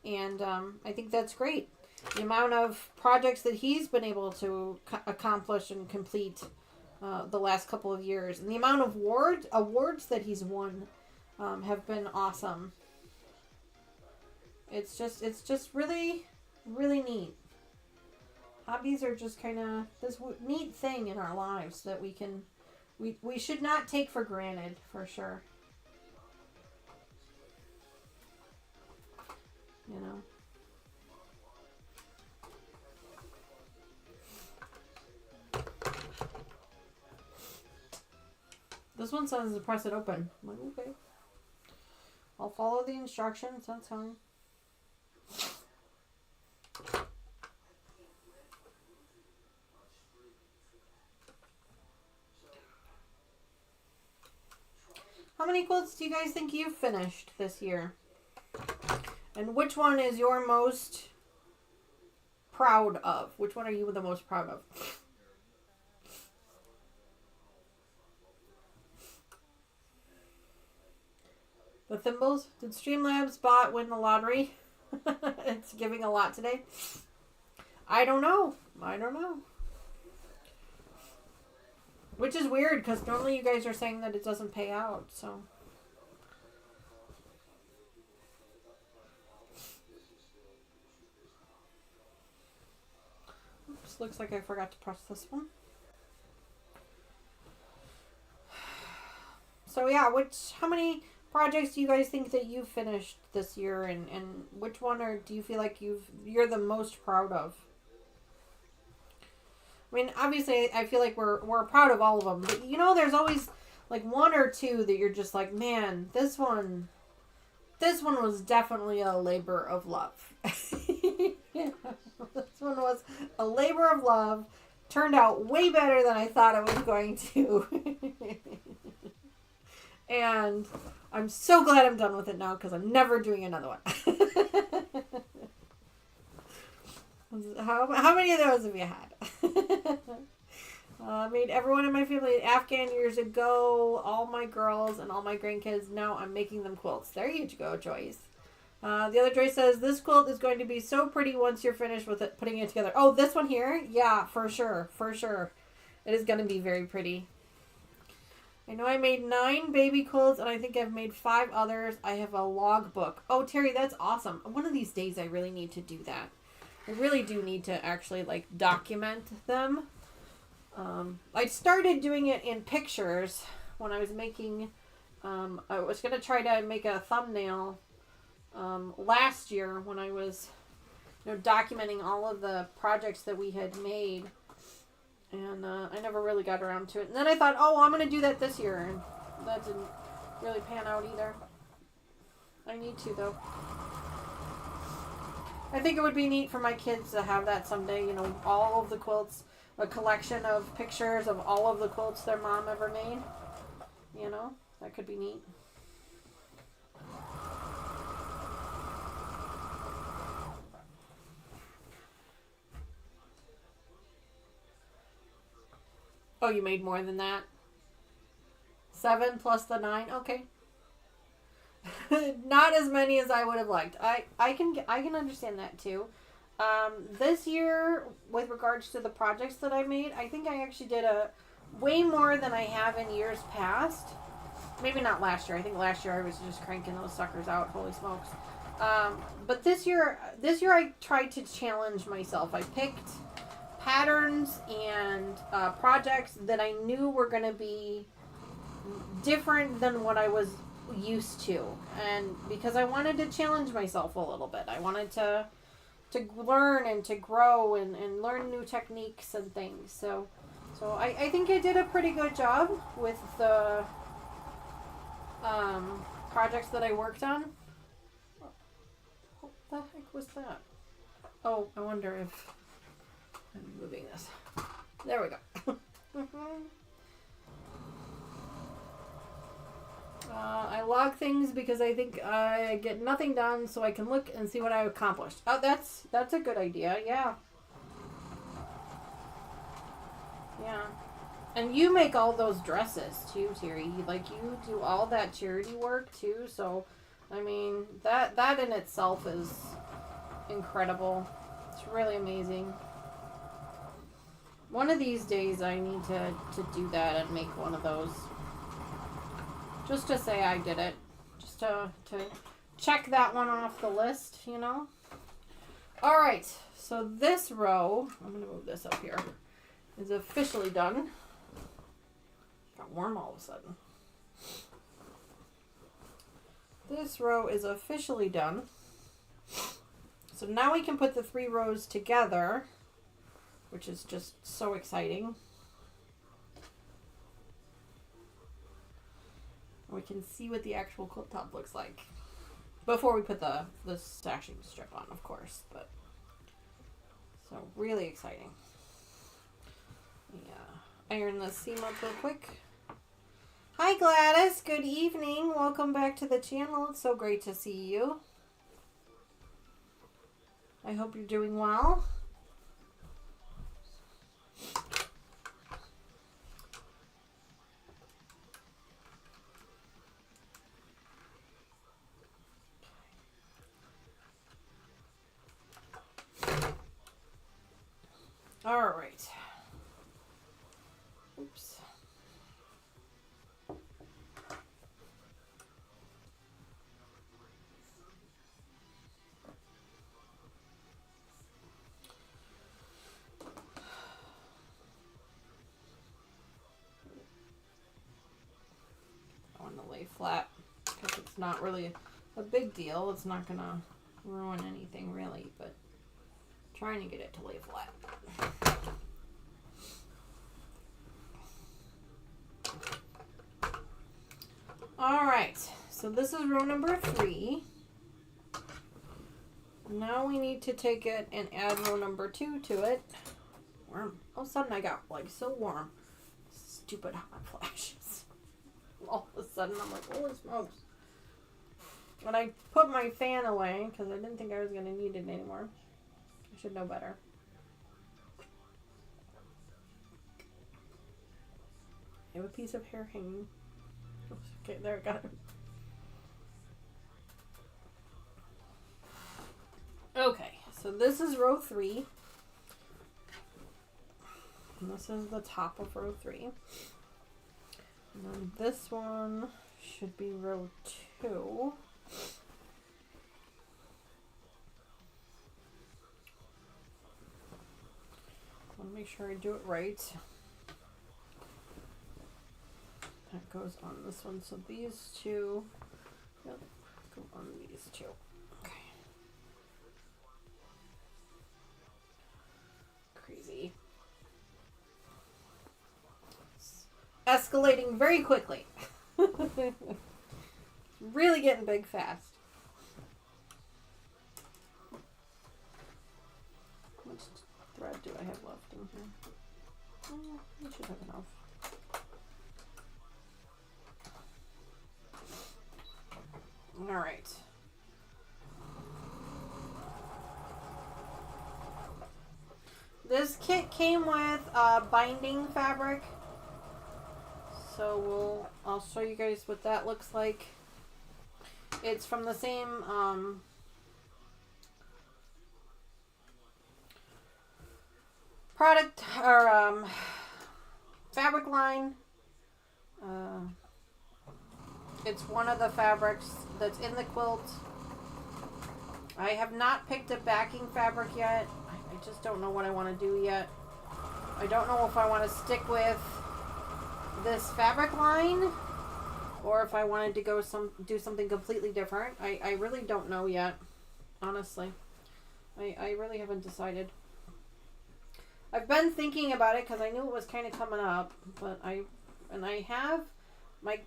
and I think that's great. The amount of projects that he's been able to accomplish and complete the last couple of years, and the amount of awards that he's won have been awesome. It's just really, really neat. Hobbies are just kind of this neat thing in our lives that we should not take for granted, for sure. You know. This one says to press it open. I'm like, okay. I'll follow the instructions. That's fine. How many quilts do you guys think you've finished this year? And which one is your most proud of? Which one are you the most proud of? The thimbles? Did Streamlabs bot win the lottery? It's giving a lot today. I don't know. Which is weird, because normally you guys are saying that it doesn't pay out, so. Oops, looks like I forgot to press this one. So yeah, how many projects do you guys think that you've finished this year, and which one do you feel like you're the most proud of? I mean, obviously, I feel like we're proud of all of them, but there's always like one or two that you're just like, man, this one was definitely a labor of love. Yeah, this one was a labor of love. Turned out way better than I thought it was going to. And I'm so glad I'm done with it now, because I'm never doing another one. How many of those have you had? I made everyone in my family Afghan years ago, all my girls and all my grandkids. Now I'm making them quilts. There you go, Joyce. The other Joyce says, this quilt is going to be so pretty once you're finished with it, putting it together. Oh, this one here? Yeah, for sure. It is going to be very pretty. I know I made 9 baby quilts, and I think I've made 5 others. I have a log book. Oh, Terry, that's awesome. One of these days I really need to do that. I really do need to actually document them. I started doing it in pictures when I was making, I was going to try to make a thumbnail last year when I was documenting all of the projects that we had made. And I never really got around to it. And then I thought, oh, I'm going to do that this year. And that didn't really pan out either. I need to, though. I think it would be neat for my kids to have that someday. You know, all of the quilts, a collection of pictures of all of the quilts their mom ever made. You know, that could be neat. Oh, you made more than that? 7 plus the 9? Okay. Not as many as I would have liked. I can understand that too. This year, with regards to the projects that I made, I think I actually did a way more than I have in years past. Maybe not last year. I think last year I was just cranking those suckers out. Holy smokes! But this year I tried to challenge myself. I picked patterns and projects that I knew were going to be different than what I was used to, and because I wanted to challenge myself a little bit. I wanted to learn and to grow and learn new techniques and things. So I think I did a pretty good job with the projects that I worked on. What the heck was that? Oh, I wonder if I'm moving this. There we go. I log things because I think I get nothing done, so I can look and see what I accomplished. Oh, that's a good idea. Yeah. Yeah. And you make all those dresses too, Terry. Like, you do all that charity work too. So, I mean, that in itself is incredible. It's really amazing. One of these days I need to do that and make one of those. Just to say I did it. Just to check that one off the list, you know? Alright, so this row, I'm going to move this up here, is officially done. Got warm all of a sudden. This row is officially done. So now we can put the 3 rows together, which is just so exciting. We can see what the actual quilt top looks like before we put the stashing strip on, of course. But so really exciting. Yeah, iron the seam up real quick. Hi Gladys, good evening. Welcome back to the channel. It's so great to see you. I hope you're doing well. All right. Oops. I want to lay flat because it's not really a big deal. It's not going to ruin anything really, but trying to get it to lay flat. All right, so this is row number 3. Now we need to take it and add row number 2 to it. Warm. All of a sudden I got like so warm. Stupid hot flashes. All of a sudden I'm like, holy smokes. When I put my fan away, because I didn't think I was going to need it anymore. I should know better. I have a piece of hair hanging. Okay, there, got it. Okay, so this is row 3. And this is the top of row 3. And then this one should be row 2. I want to make sure I do it right. That goes on this one. So these 2, yep, go on these 2. Okay. Crazy. escalating very quickly. Really getting big fast. How much thread do I have left in here? Oh, I should have enough. All right. This kit came with binding fabric, so I'll show you guys what that looks like. It's from the same product or fabric line. It's one of the fabrics that's in the quilt. I have not picked a backing fabric yet. I just don't know what I want to do yet. I don't know if I want to stick with this fabric line or if I wanted to go do something completely different. I really don't know yet, honestly. I really haven't decided. I've been thinking about it because I knew it was kind of coming up, but I have my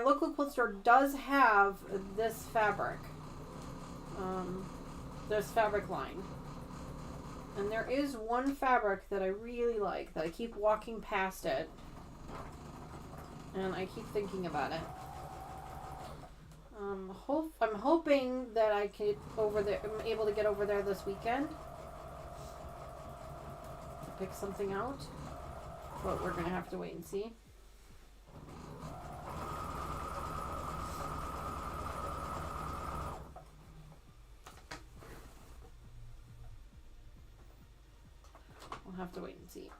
local quilt store does have this fabric, this fabric line, and there is one fabric that I really like that I keep walking past it, and I keep thinking about it. I'm hoping that I'm able to get over there this weekend to pick something out, but we're gonna have to wait and see. We'll have to wait and see.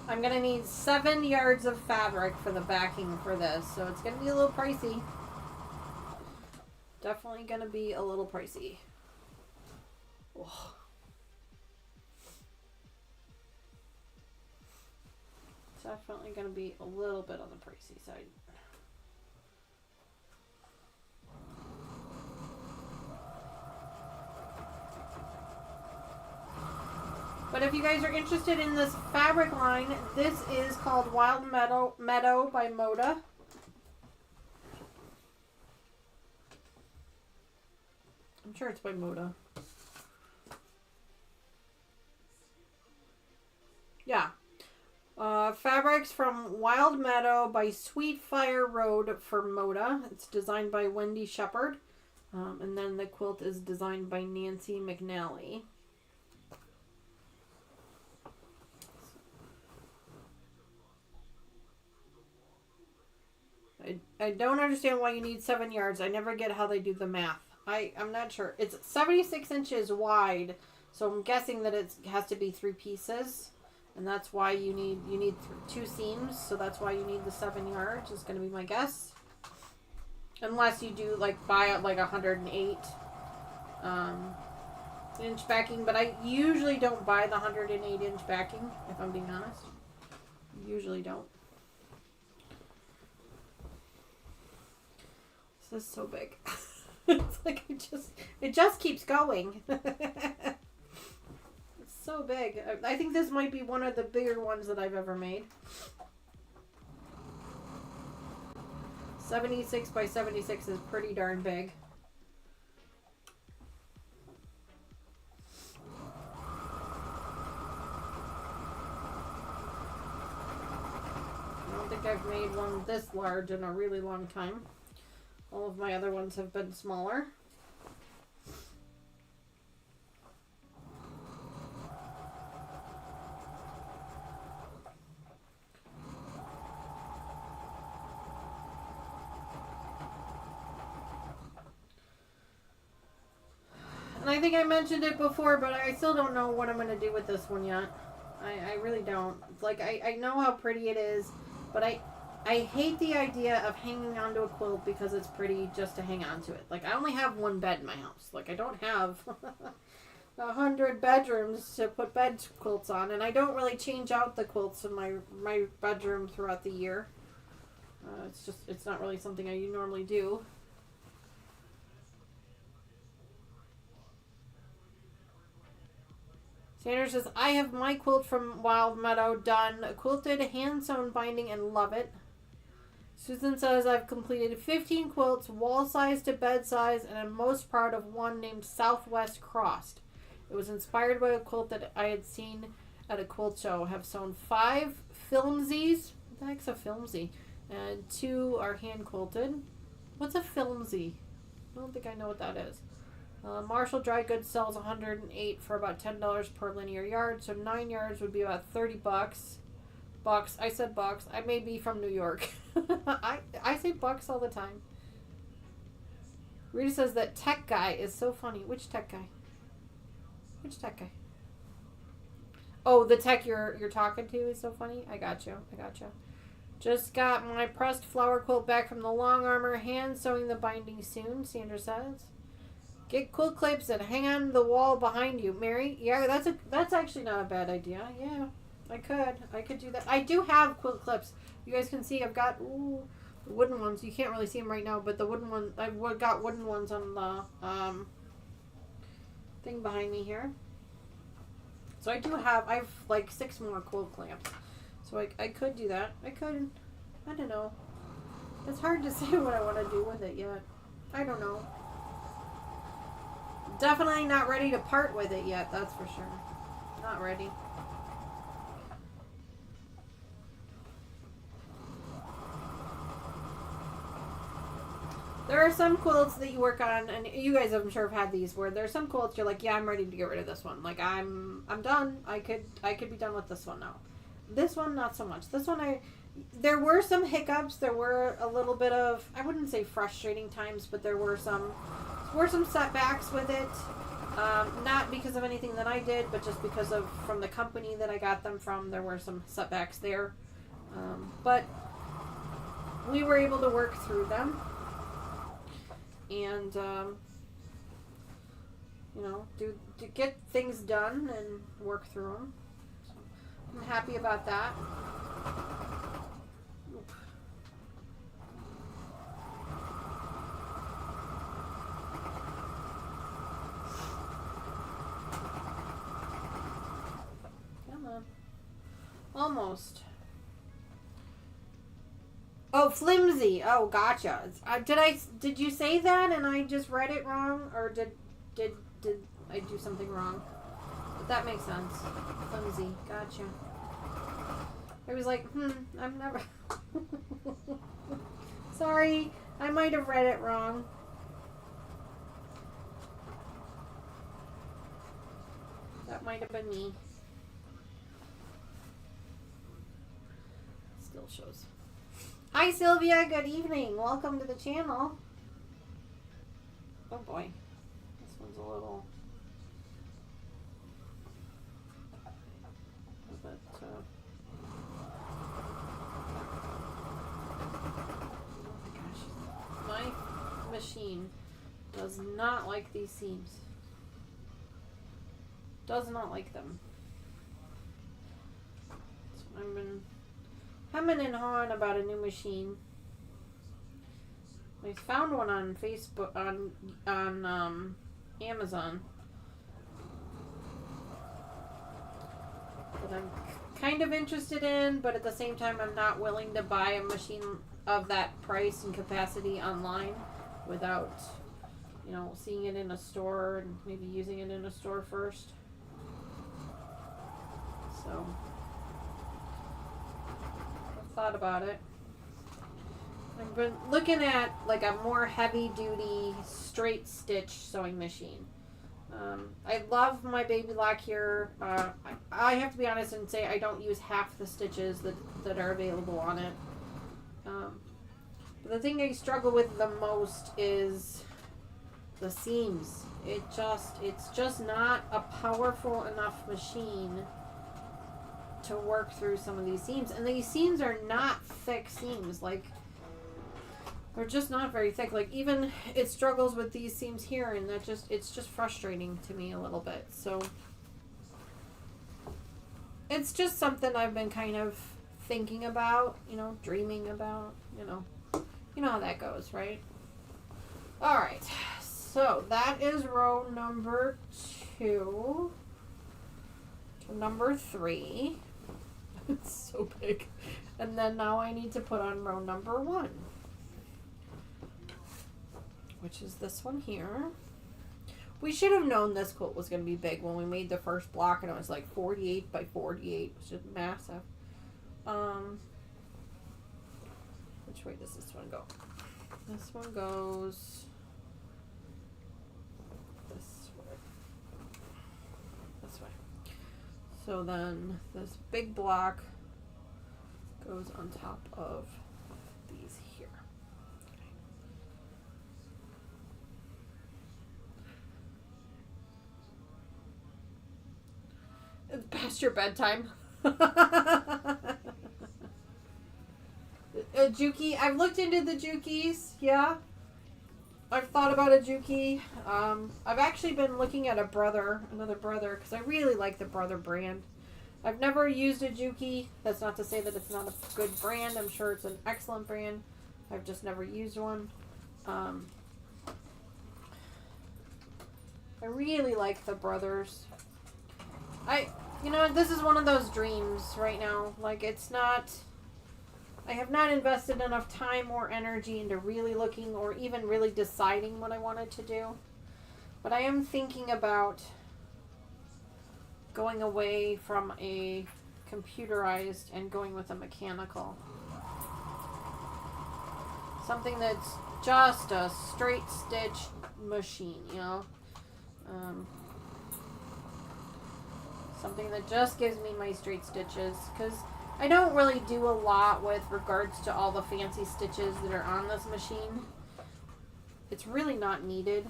I'm gonna need 7 yards of fabric for the backing for this, so it's gonna be a little pricey. Definitely gonna be a little pricey. Oh. Definitely gonna be a little bit on the pricey side. But if you guys are interested in this fabric line, this is called Wild Meadow by Moda. I'm sure it's by Moda. Yeah. Fabrics from Wild Meadow by Sweet Fire Road for Moda. It's designed by Wendy Shepard. And then the quilt is designed by Nancy McNally. I don't understand why you need 7 yards. I never get how they do the math. I'm not sure. It's 76 inches wide, so I'm guessing that it has to be 3 pieces, and that's why you need 2 seams. So that's why you need the 7 yards. Is going to be my guess, unless you do buy out 108 inch backing. But I usually don't buy the 108 inch backing, if I'm being honest. Usually don't. This is so big. It's like it just keeps going. It's so big. I think this might be one of the bigger ones that I've ever made. 76 by 76 is pretty darn big. I don't think I've made one this large in a really long time. All of my other ones have been smaller. And I think I mentioned it before, but I still don't know what I'm going to do with this one yet. I really don't. It's like, I know how pretty it is, but I hate the idea of hanging onto a quilt because it's pretty just to hang on to it. I only have one bed in my house. I don't have 100 bedrooms to put bed quilts on, and I don't really change out the quilts in my bedroom throughout the year. It's not really something I normally do. Sandra says, I have my quilt from Wild Meadow done. Quilted, hand-sewn binding, and love it. Susan says, I've completed 15 quilts, wall size to bed size, and I'm most proud of one named Southwest Crossed. It was inspired by a quilt that I had seen at a quilt show. Have sewn 5 filmsies. What the heck's a filmsy? And 2 are hand quilted. What's a filmsy? I don't think I know what that is. Marshall Dry Goods sells 108 for about $10 per linear yard, so 9 yards would be about $30. Bucks. I said bucks. I may be from New York. I say bucks all the time. Rita says that tech guy is so funny. Which tech guy? Which tech guy? Oh, the tech you're talking to is so funny. I got you. Just got my pressed flower quilt back from the Long Armor. Hand sewing the binding soon, Sandra says. Get quilt clips and hang on the wall behind you, Mary. Yeah, that's actually not a bad idea. Yeah, I could do that. I do have quilt clips. You guys can see I've got the wooden ones. You can't really see them right now, but the wooden ones, I've got wooden ones on the thing behind me here. So I have like 6 more quilt clamps. So I could do that. I don't know. It's hard to say what I want to do with it yet. I don't know. Definitely not ready to part with it yet, that's for sure. Not ready. There are some quilts that you work on, and you guys I'm sure have had these, where there's some quilts you're like, yeah, I'm ready to get rid of this one. Like I'm done. I could be done with this one now. This one, not so much. This one, there were some hiccups. There were a little bit of, I wouldn't say frustrating times, but there were some setbacks with it. Not because of anything that I did, but just because of from the company that I got them from. There were some setbacks there, but we were able to work through them, and to get things done and work through them. So I'm happy about that. Almost. Oh, flimsy. Oh, gotcha. Did you say that and I just read it wrong, or did I do something wrong? But that makes sense. Flimsy. Gotcha. I was like, I'm never. Sorry, I might have read it wrong. That might have been me. Shows. Hi Sylvia, good evening. Welcome to the channel. Oh boy. This one's a little bit oh my gosh. My machine does not like these seams. Does not like them. So I've been hemming and hawing about a new machine. I found one on Facebook, on Amazon, that I'm kind of interested in, but at the same time I'm not willing to buy a machine of that price and capacity online without, seeing it in a store and maybe using it in a store first. So thought about it. I've been looking at like a more heavy duty straight stitch sewing machine. I love my baby lock here. I have to be honest and say I don't use half the stitches that are available on it. But the thing I struggle with the most is the seams. It's just not a powerful enough machine to work through some of these seams, and these seams are not thick seams. Like, they're just not very thick. Like, even it struggles with these seams here, and it's just frustrating to me a little bit. So it's just something I've been kind of thinking about, dreaming about, you know how that goes, right? All right, so that is row number 2. So number 3. It's so big. And then now I need to put on row number 1. Which is this one here. We should have known this quilt was going to be big when we made the first block, and it was like 48 by 48. It was just massive. Which way does this one go? This one goes this way. This way. So then this big block goes on top of these here. It's past your bedtime. A Juki. I've looked into the Jukis. Yeah. I've thought about a Juki. I've actually been looking at another brother, because I really like the brother brand. I've never used a Juki. That's not to say that it's not a good brand. I'm sure it's an excellent brand. I've just never used one. I really like the brothers. This is one of those dreams right now. Like, it's not... I have not invested enough time or energy into really looking or even really deciding what I wanted to do. But I am thinking about going away from a computerized and going with a mechanical. Something that's just a straight stitch machine, you know? Something that just gives me my straight stitches, because I don't really do a lot with regards to all the fancy stitches that are on this machine. It's really not needed.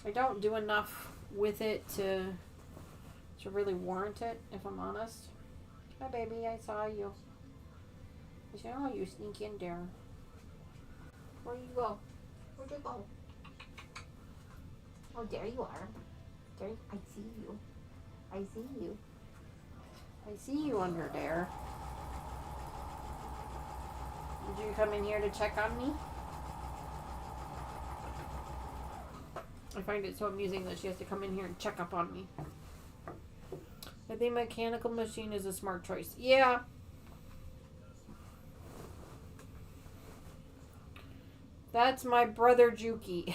I don't do enough with it to really warrant it, if I'm honest. Hi, baby, I saw you. I saw you sneak in there. Where you go? Where'd you go? Oh, there you are. There, I see you. I see you. I see you under there. Did you come in here to check on me? I find it so amusing that she has to come in here and check up on me. I think mechanical machine is a smart choice. Yeah. That's my brother Juki.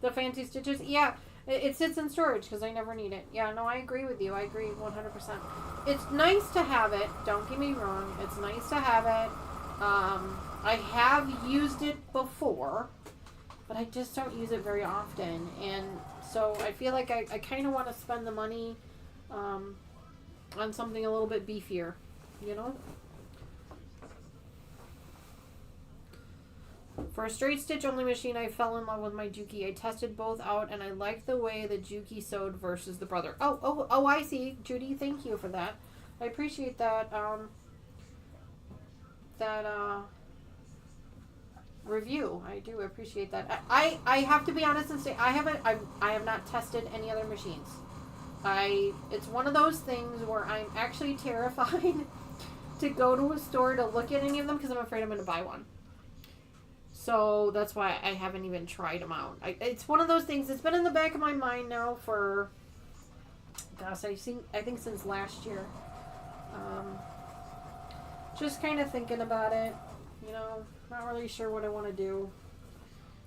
The fancy stitches? Yeah. It sits in storage because I never need it. Yeah, no, I agree with you. I agree 100%. It's nice to have it. Don't get me wrong. It's nice to have it. I have used it before, but I just don't use it very often. And so I feel like I kind of want to spend the money on something a little bit beefier, you know? For a straight stitch only machine, I fell in love with my Juki. I tested both out, and I liked the way the Juki sewed versus the brother. Oh, I see. Judy, thank you for that. I appreciate that, review. I do appreciate that. I have to be honest and say, I have not tested any other machines. It's one of those things where I'm actually terrified to go to a store to look at any of them because I'm afraid I'm going to buy one. So that's why I haven't even tried them out. It's one of those things that's been in the back of my mind now for, gosh, I think since last year. Just kind of thinking about it, you know, not really sure what I want to do.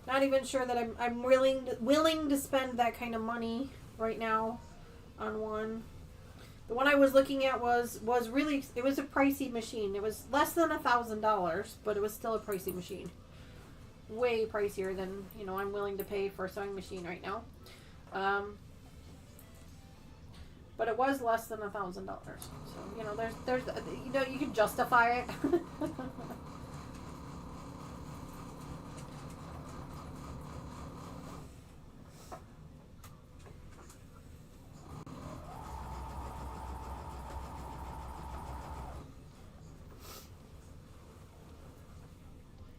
Not even sure that I'm willing to spend that kind of money right now on one. The one I was looking at was really, it was a pricey machine. It was less than $1,000, but it was still a pricey machine. Way pricier than, you know, I'm willing to pay for a sewing machine right now. But it was less than $1,000. So, you know, there's you know, you can justify it.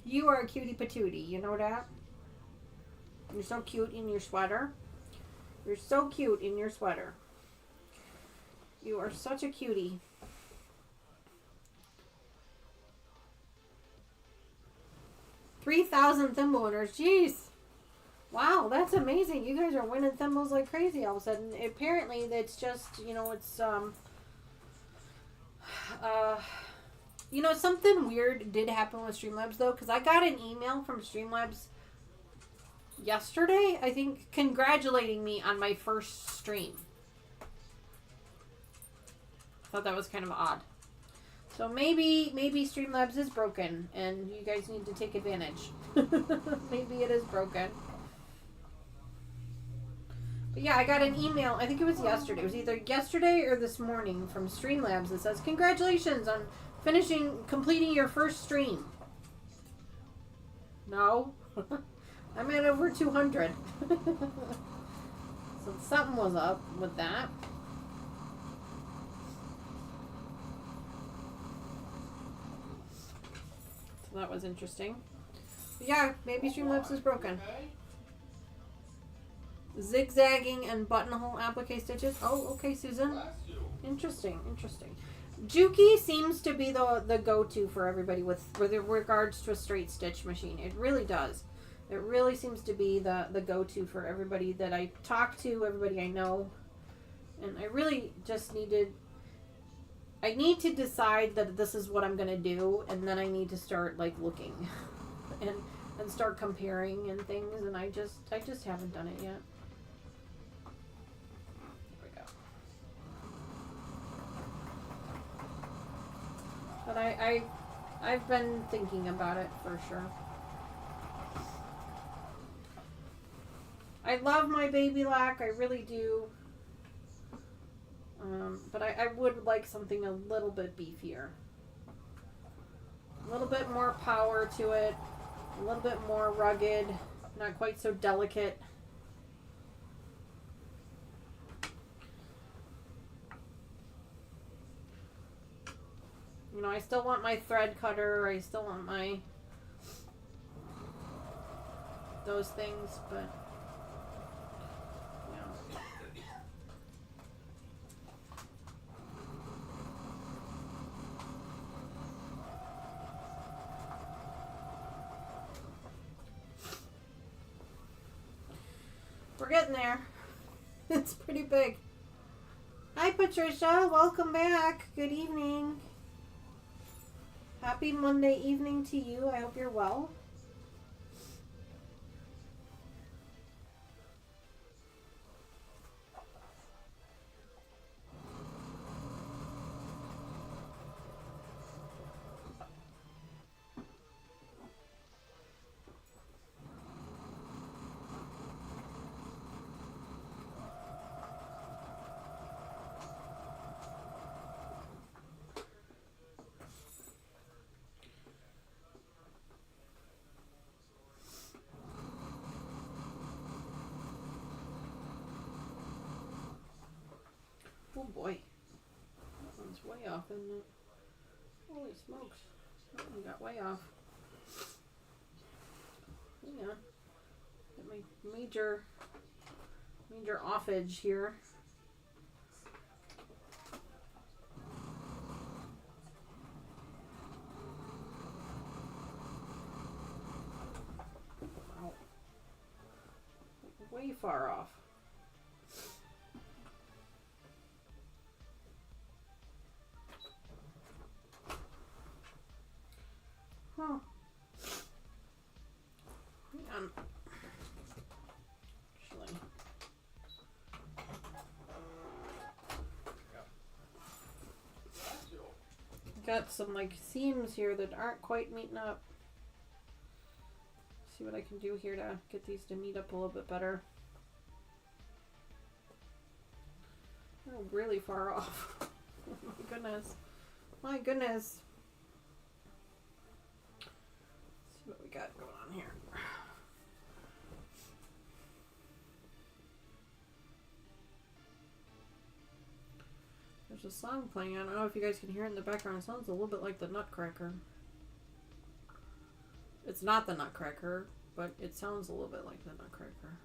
You are a cutie patootie, you know that? You're so cute in your sweater. You're so cute in your sweater. You are such a cutie. $3,000 thimble winners. Jeez. Wow, that's amazing. You guys are winning thimbles like crazy all of a sudden. Apparently, it's just, it's, uh, something weird did happen with Streamlabs, though, because I got an email from Streamlabs yesterday, I think, congratulating me on my first stream. Thought that was kind of odd. So maybe Streamlabs is broken, and you guys need to take advantage. Maybe it is broken. But yeah, I got an email, I think it was yesterday. It was either yesterday or this morning from Streamlabs that says, congratulations on completing your first stream. No. I'm at over 200. So something was up with that. So that was interesting. But yeah, maybe Streamlabs is broken. Zigzagging and buttonhole applique stitches. Oh, okay, Susan. Interesting. Juki seems to be the go-to for everybody with regards to a straight stitch machine. It really does. It really seems to be the go-to for everybody that I talk to, everybody I know. And I really just I need to decide that this is what I'm going to do, and then I need to start, looking and start comparing and things, and I just haven't done it yet. But I've been thinking about it for sure. I love my baby lac, I really do. But I would like something a little bit beefier. A little bit more power to it. A little bit more rugged. Not quite so delicate. I still want my thread cutter. I still want those things, but we're getting there. It's pretty big. Hi, Patricia. Welcome back. Good evening. Happy Monday evening to you. I hope you're well. Oh boy. That one's way off, isn't it? Holy smokes. That one got way off. Hang on. Get my major offage here. Wow. Way far off. Huh. Hang on. Actually. Got some seams here that aren't quite meeting up. See what I can do here to get these to meet up a little bit better. They're really far off. Oh my goodness. My goodness. What we got going on here. There's a song playing. I don't know if you guys can hear it in the background. It sounds a little bit like the Nutcracker. It's not the Nutcracker, but it sounds a little bit like the Nutcracker.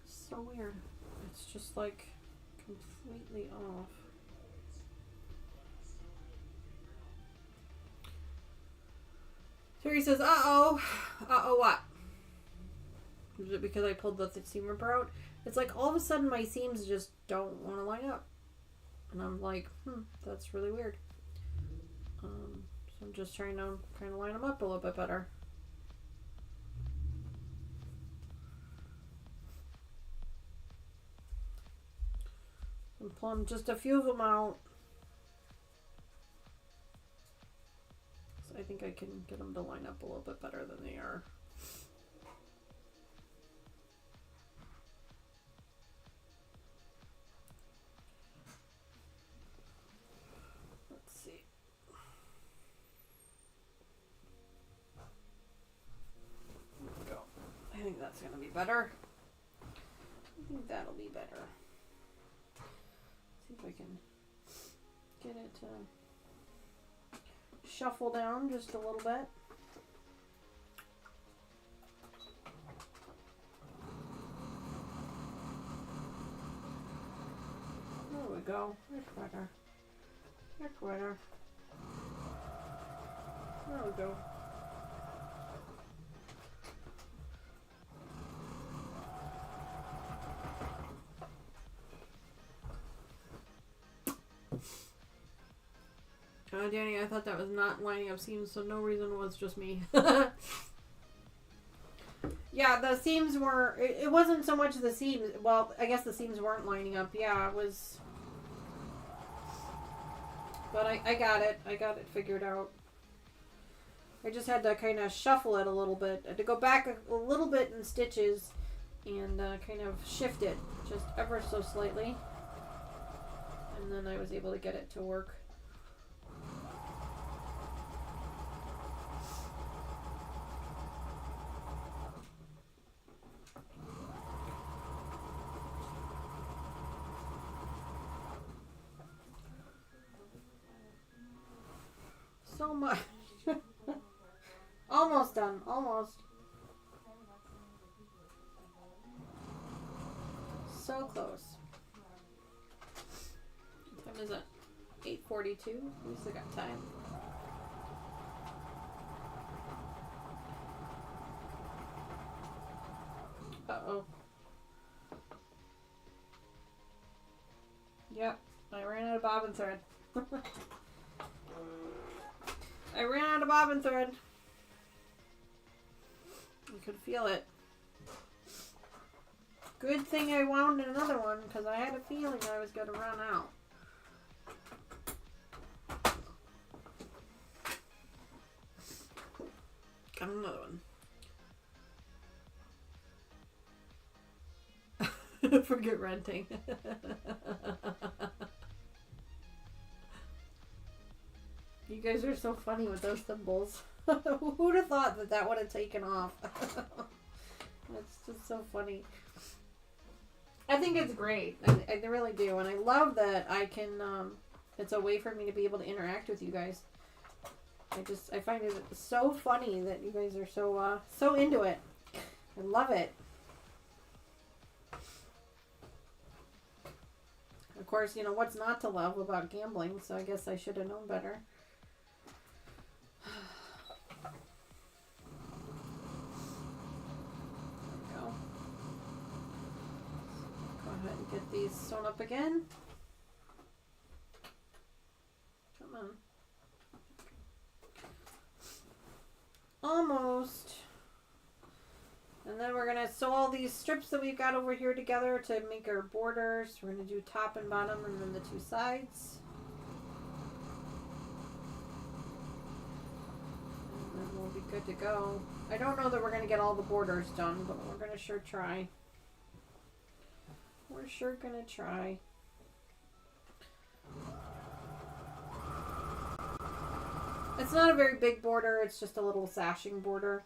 So weird. It's just completely off. Terry says, uh-oh. Uh-oh what? Is it because I pulled the seam ripper out? It's like all of a sudden my seams just don't want to line up. And I'm like, that's really weird. So I'm just trying to kind of line them up a little bit better. And plumb just a few of them out. So I think I can get them to line up a little bit better than they are. I think that's going to be better. I think that'll be better. See if I can get it to shuffle down just a little bit. There we go. That's better. That's better. There we go. Danny, I thought that was not lining up seams, so no reason was just me. Yeah, the seams were... It wasn't so much the seams... Well, I guess the seams weren't lining up. Yeah, it was... But I got it. I got it figured out. I just had to kind of shuffle it a little bit. I had to go back a little bit in stitches and kind of shift it just ever so slightly. And then I was able to get it to work. So much. Almost done. Almost. So close. What time is it? 8:42. We still got time. Uh-oh. Yep. I ran out of bobbin thread. I ran out of bobbin thread. I could feel it. Good thing I wound in another one because I had a feeling I was going to run out. Got another one. Forget renting. You guys are so funny with those symbols. Who'd have thought that that would have taken off? It's just so funny. I think it's great. I really do. And I love that I can, it's a way for me to be able to interact with you guys. I find it so funny that you guys are so into it. I love it. Of course, you know, what's not to love about gambling, so I guess I should have known better. Get these sewn up again. Come on. Almost. And then we're going to sew all these strips that we've got over here together to make our borders. We're going to do top and bottom and then the two sides. And then we'll be good to go. I don't know that we're going to get all the borders done, but we're going to sure try. We're sure gonna try. It's not a very big border, it's just a little sashing border.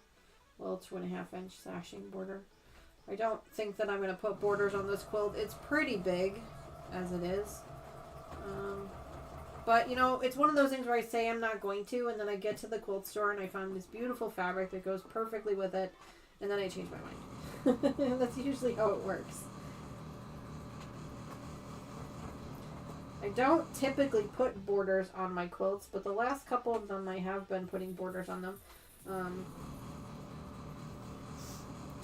A little 2.5-inch sashing border. I don't think that I'm gonna put borders on this quilt. It's pretty big as it is. But you know, it's one of those things where I say I'm not going to, and then I get to the quilt store and I find this beautiful fabric that goes perfectly with it, and then I change my mind. That's usually how it works. I don't typically put borders on my quilts, but the last couple of them I have been putting borders on them.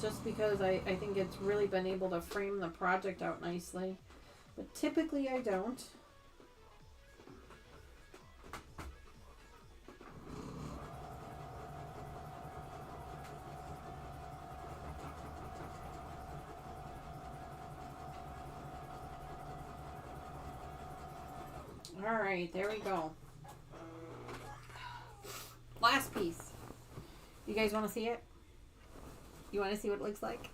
Just because I think it's really been able to frame the project out nicely. But typically I don't. Alright, there we go. Last piece. You guys want to see it? You want to see what it looks like?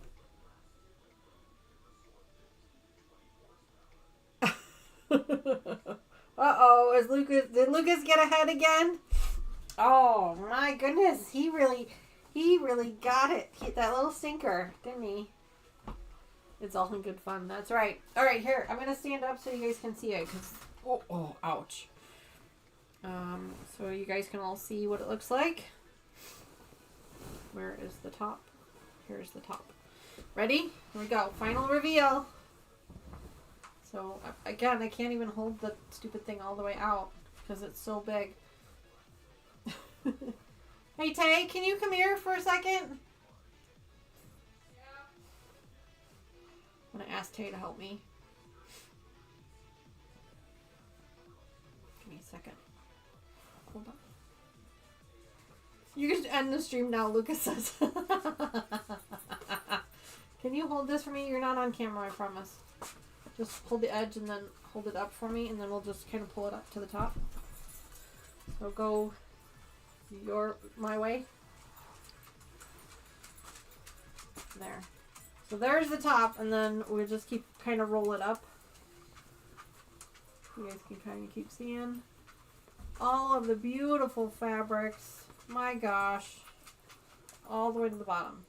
Uh-oh, did Lucas get ahead again? Oh my goodness, he really got it. That little stinker, didn't he? It's all in good fun. That's right. All right, here, I'm gonna stand up so you guys can see it. Oh, ouch. So you guys can all see what it looks like. Where is the top? Here's the top. Ready? Here we go. Final reveal. So, again, I can't even hold the stupid thing all the way out because it's so big. Hey, Tay, can you come here for a second? Yeah. I'm going to ask Tay to help me. Give me a second. Hold on. You can end the stream now, Lucas says. Can you hold this for me? You're not on camera, I promise. Just hold the edge and then hold it up for me, and then we'll just kind of pull it up to the top. So go my way. There. So there's the top, and then we'll just kind of roll it up. You guys can kind of keep seeing all of the beautiful fabrics. My gosh. All the way to the bottom.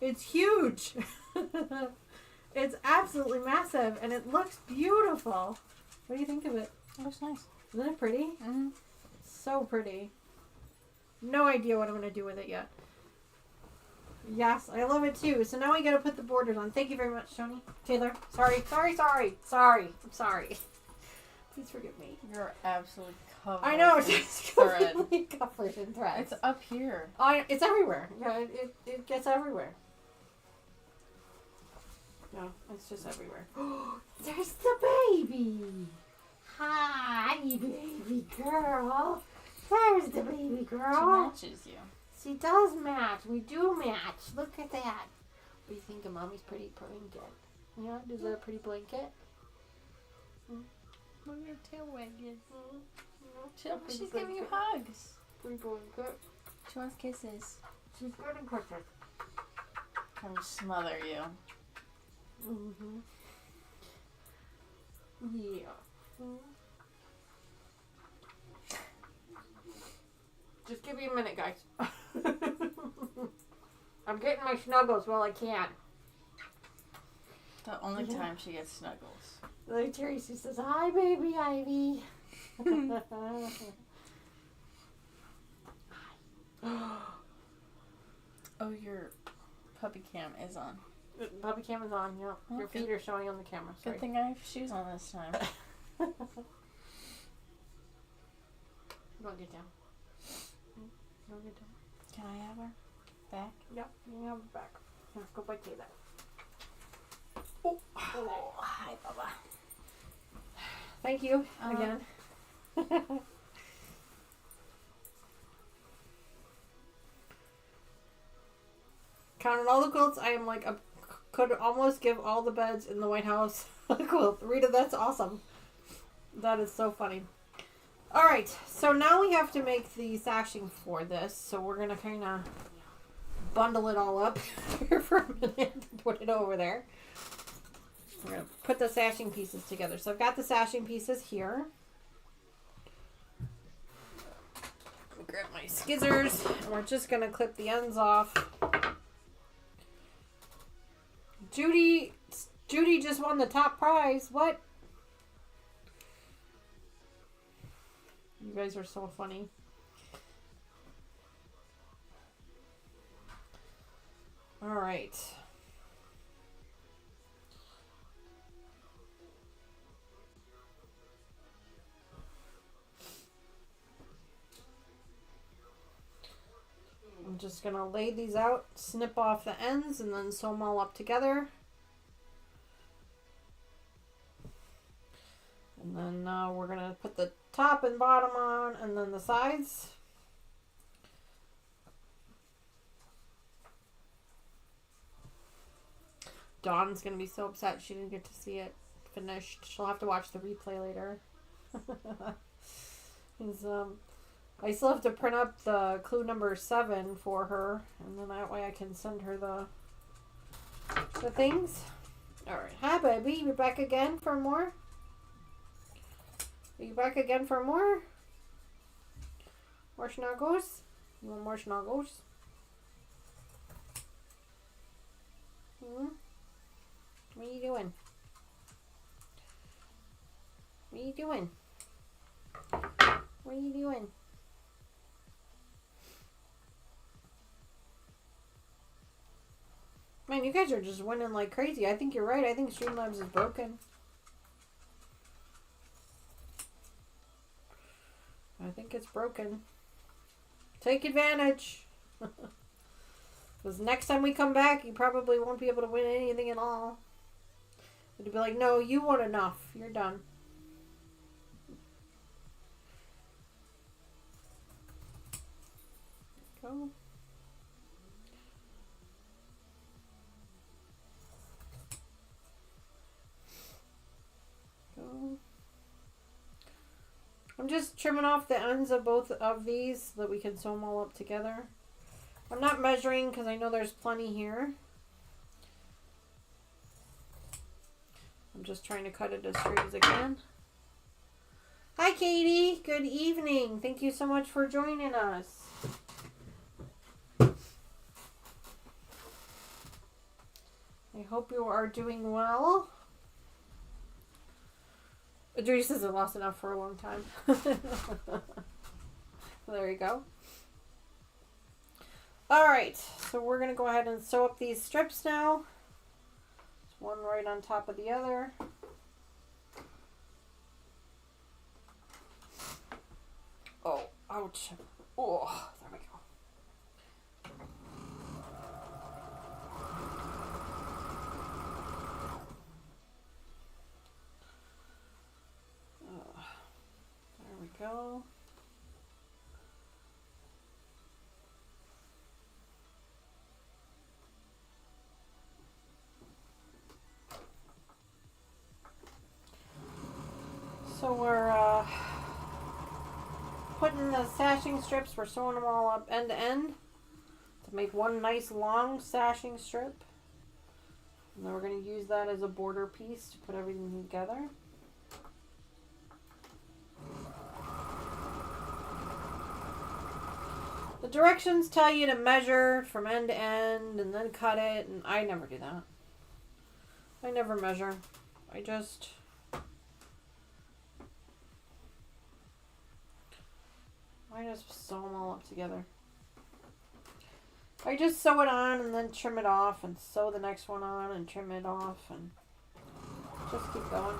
It's huge. It's absolutely massive, and it looks beautiful. What do you think of it? It looks nice. Isn't it pretty? Mm-hmm. So pretty. No idea what I'm going to do with it yet. Yes, I love it too. So now we got to put the borders on. Thank you very much, Tony. Taylor. Sorry. I'm sorry. Please forgive me. You're absolutely covered. I know. in She's thread. completely covered in thread. It's up here. It's everywhere. Yeah, it gets everywhere. No, it's just everywhere. There's the baby. Hi, baby girl. There's the baby girl. She matches you. She does match. We do match. Look at that. What do you think of Mommy's pretty blanket? Yeah, is that a pretty blanket? Look at your tail wagging. She's Pretty giving you blanket. hugs. Pretty blanket. She wants kisses. She's getting kisses. Come smother you. Mm-hmm. Yeah. Just give me a minute, guys. I'm getting my snuggles while I can. The only time she gets snuggles. Like Tracy says, "Hi, baby Ivy." Oh, your puppy cam is on. Puppy cam is on. Yeah, your Okay. feet are showing on the camera. Sorry. Good thing I have shoes on this time. Don't get down. Don't get down. Can I have her back? Yep, you can have it back. Let's go by Taylor. Oh, hi, Bubba. Thank you again. Counting all the quilts, I am like could almost give all the beds in the White House a quilt. Rita, that's awesome. That is so funny. All right, so now we have to make the sashing for this. So we're gonna kind of bundle it all up here for a minute and put it over there. We're gonna put the sashing pieces together. So I've got the sashing pieces here. Grab my scissors, and we're just gonna clip the ends off. Judy just won the top prize. What? You guys are so funny. All right. just going to lay these out, snip off the ends, and then sew them all up together. And then we're going to put the top and bottom on, and then the sides. Dawn's going to be so upset she didn't get to see it finished. She'll have to watch the replay later. I still have to print up the clue number 7 for her, and then that way I can send her the things. Alright, hi baby, you back again for more? Are you back again for more? More snuggles? You want more snuggles? What are you doing? What are you doing? What are you doing? Man, you guys are just winning like crazy. I think you're right. I think Streamlabs is broken. I think it's broken. Take advantage. Because next time we come back, you probably won't be able to win anything at all. It'll be like, no, you won enough. You're done. Go. Go. I'm just trimming off the ends of both of these so that we can sew them all up together. I'm not measuring because I know there's plenty here. I'm just trying to cut it as straight as I can. Hi Katie, good evening. Thank you so much for joining us. I hope you are doing well. Idris hasn't lost enough for a long time. There you go. Alright, so we're going to go ahead and sew up these strips now. One right on top of the other. Oh, ouch. Oh, there we go. There we go. So we're putting the sashing strips, we're sewing them all up end to end to make one nice long sashing strip. And then we're going to use that as a border piece to put everything together. The directions tell you to measure from end to end and then cut it, and I never do that. I never measure. I just sew them all up together. I just sew it on and then trim it off and sew the next one on and trim it off and just keep going.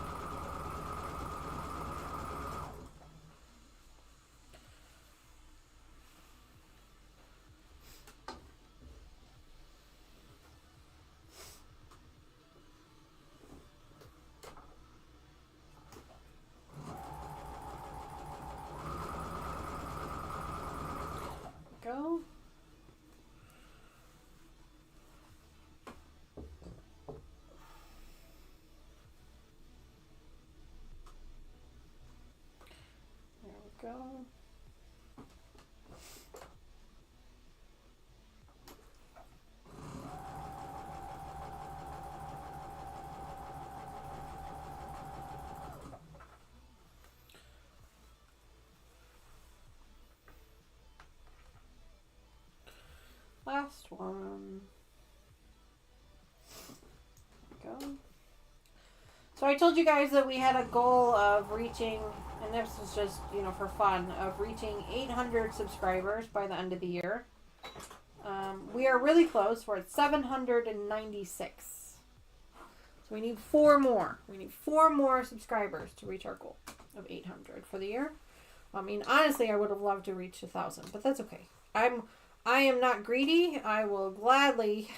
Go. There we go. Last one. Go. So I told you guys that we had a goal of reaching, and this was just, you know, for fun, of reaching 800 subscribers by the end of the year. We are really close. We're at 796. So we need 4 more. We need 4 more subscribers to reach our goal of 800 for the year. I mean, honestly, I would have loved to reach 1,000, but that's okay. I am not greedy. I will gladly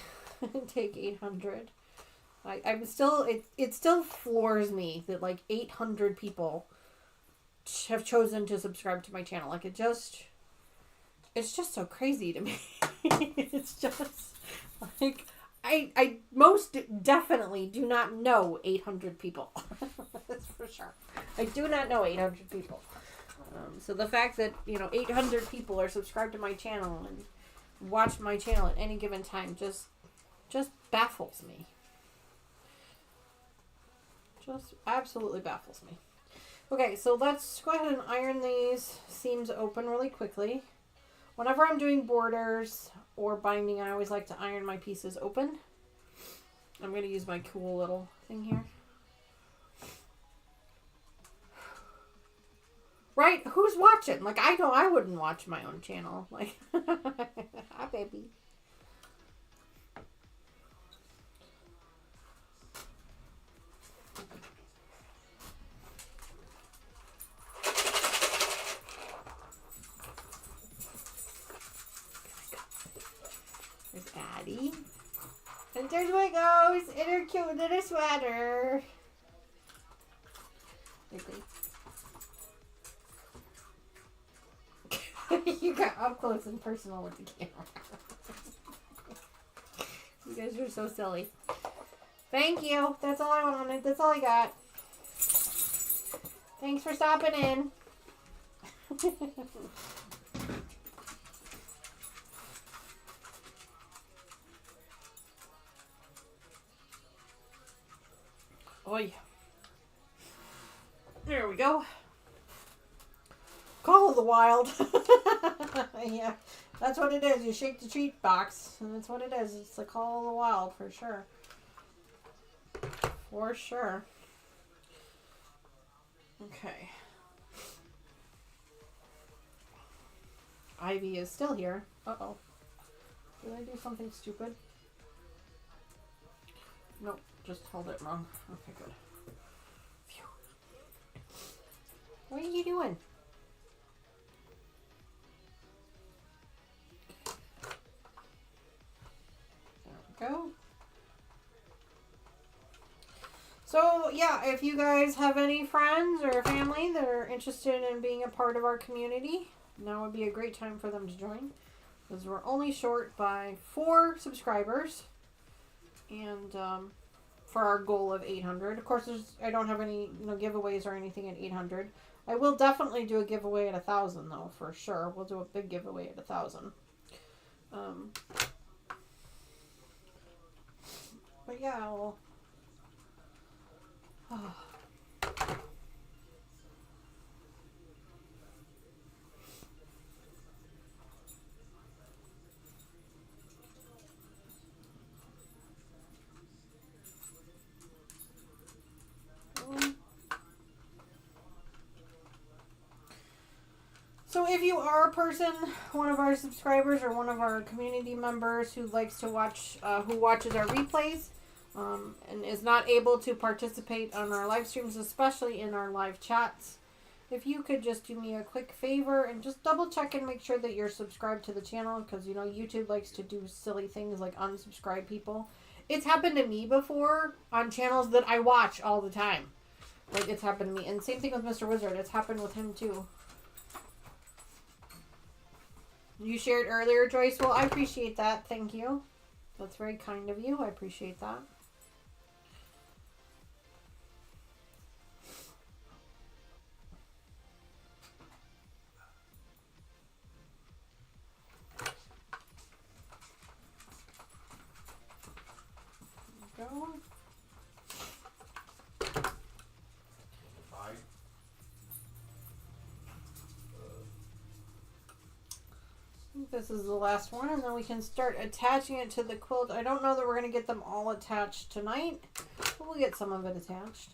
take 800. I'm still, it still floors me that like 800 people have chosen to subscribe to my channel. Like it's just so crazy to me. It's just like, I most definitely do not know 800 people. That's for sure. I do not know 800 people. So the fact that, 800 people are subscribed to my channel and watch my channel at any given time just baffles me. Just absolutely baffles me. Okay, so let's go ahead and iron these seams open really quickly. Whenever I'm doing borders or binding, I always like to iron my pieces open. I'm going to use my cool little thing here. Right? Who's watching? Like, I know I wouldn't watch my own channel. Like, hi, baby. There's Addie. And there's Wiggles in her cute little sweater. You got up close and personal with the camera. You guys are so silly. Thank you. That's all I wanted. That's all I got. Thanks for stopping in. Oi. There we go. Call of the Wild. Yeah, that's what it is. You shake the treat box, and that's what it is. It's the Call of the Wild for sure. For sure. Okay. Ivy is still here. Uh-oh. Did I do something stupid? Nope, just held it wrong. Okay, good. Phew. What are you doing? There we go. So, yeah, if you guys have any friends or family that are interested in being a part of our community, now would be a great time for them to join. Because we're only short by 4 subscribers. And for our goal of 800. Of course, I don't have any giveaways or anything at 800. I will definitely do a giveaway at 1,000, though, for sure. We'll do a big giveaway at 1,000. But yeah, I'll... So if you are a person, one of our subscribers or one of our community members who likes to watch, who watches our replays, and is not able to participate on our live streams, especially in our live chats, if you could just do me a quick favor and just double check and make sure that you're subscribed to the channel, because YouTube likes to do silly things like unsubscribe people. It's happened to me before on channels that I watch all the time. Like, it's happened to me. And same thing with Mr. Wizard. It's happened with him too. You shared earlier, Joyce. Well, I appreciate that. Thank you. That's very kind of you. I appreciate that. There we go. This is the last one, and then we can start attaching it to the quilt. I don't know that we're going to get them all attached tonight, but we'll get some of it attached.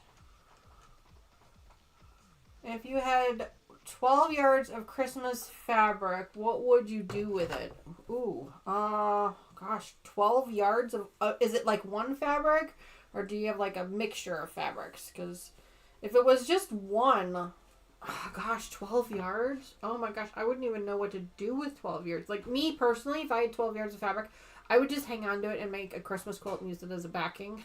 If you had 12 yards of Christmas fabric, what would you do with it? Ooh, gosh, 12 yards of, is it like one fabric, or do you have like a mixture of fabrics? Because if it was just one, Oh, gosh, 12 yards? Oh my gosh, I wouldn't even know what to do with 12 yards. Like, me personally, if I had 12 yards of fabric, I would just hang on to it and make a Christmas quilt and use it as a backing.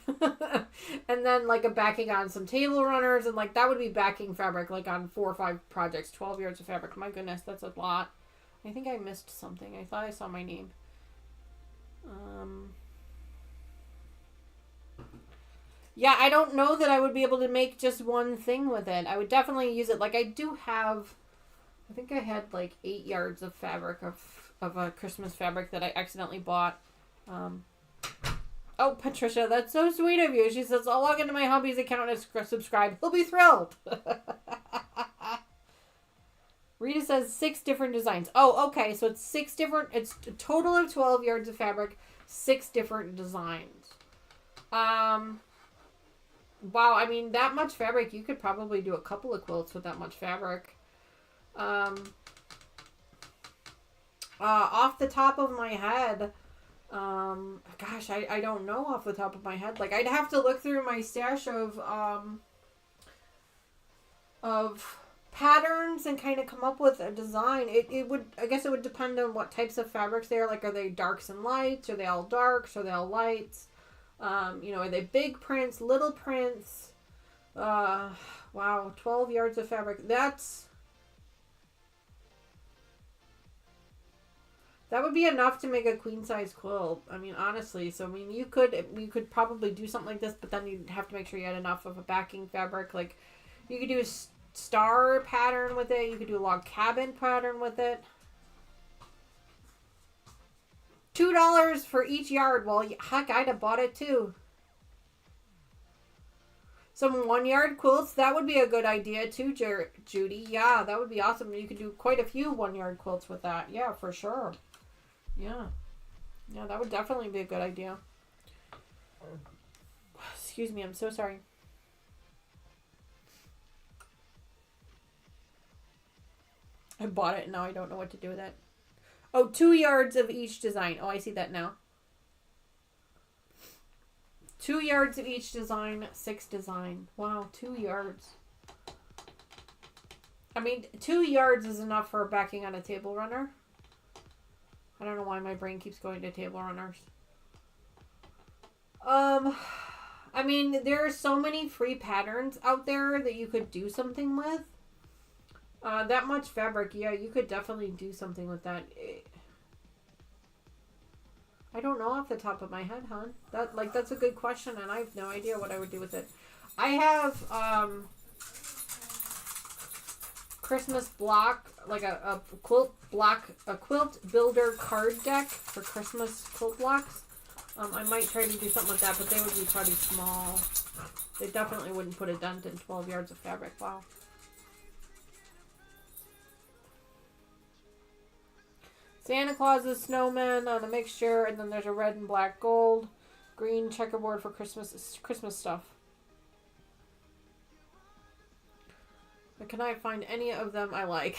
And then, like, a backing on some table runners, and, like, that would be backing fabric, like, on 4 or 5 projects. 12 yards of fabric. My goodness, that's a lot. I think I missed something. I thought I saw my name. Yeah, I don't know that I would be able to make just one thing with it. I would definitely use it. Like, I do have, I think I had like 8 yards of fabric of a Christmas fabric that I accidentally bought. Oh, Patricia, that's so sweet of you. She says, I'll log into my hubby's account and subscribe. He'll be thrilled. Rita says 6 different designs. Oh, okay. So it's 6 different, it's a total of 12 yards of fabric, 6 different designs. Wow, I mean, that much fabric, you could probably do a couple of quilts with that much fabric. Off the top of my head, gosh, I don't know off the top of my head. Like, I'd have to look through my stash of patterns and kind of come up with a design. It would, I guess it would depend on what types of fabrics they are. Like, are they darks and lights? Are they all darks? Are they all lights? You know, are they big prints, little prints? Wow, 12 yards of fabric. That would be enough to make a queen size quilt. I mean, honestly. So, I mean, you could probably do something like this, but then you'd have to make sure you had enough of a backing fabric. Like, you could do a star pattern with it. You could do a log cabin pattern with it. $2 for each yard. Well, heck, I'd have bought it too. Some 1 yard quilts, that would be a good idea too, Judy. Yeah, that would be awesome. You could do quite a few 1 yard quilts with that. Yeah, for sure. Yeah. Yeah, that would definitely be a good idea. Excuse me, I'm so sorry. I bought it and now I don't know what to do with it. Oh, 2 yards of each design. Oh, I see that now. 2 yards of each design, 6 design. Wow, 2 yards. I mean, 2 yards is enough for backing on a table runner. I don't know why my brain keeps going to table runners. I mean, there are so many free patterns out there that you could do something with. That much fabric, yeah, you could definitely do something with that. I don't know off the top of my head, hon. That's a good question, and I have no idea what I would do with it. I have Christmas block, like a quilt block, a quilt builder card deck for Christmas quilt blocks. I might try to do something with that, but they would be pretty small. They definitely wouldn't put a dent in 12 yards of fabric. Wow. Santa Claus's snowman on a mixture, and then there's a red and black gold, green checkerboard for Christmas stuff. But can I find any of them I like?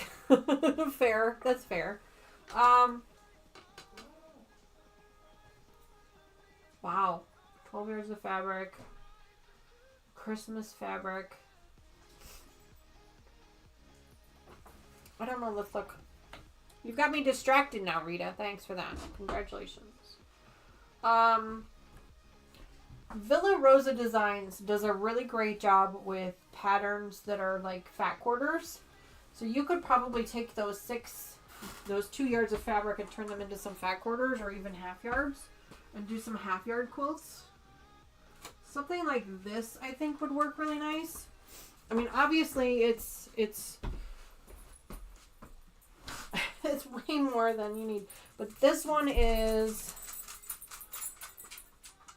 Fair, that's fair. Wow, 12 yards of fabric, Christmas fabric. I don't know. Let's look. You've got me distracted now, Rita. Thanks for that. Congratulations. Villa Rosa Designs does a really great job with patterns that are like fat quarters. So you could probably take those 2 yards of fabric and turn them into some fat quarters or even half yards and do some half yard quilts. Something like this, I think, would work really nice. I mean, obviously, it's it's way more than you need. But this one is...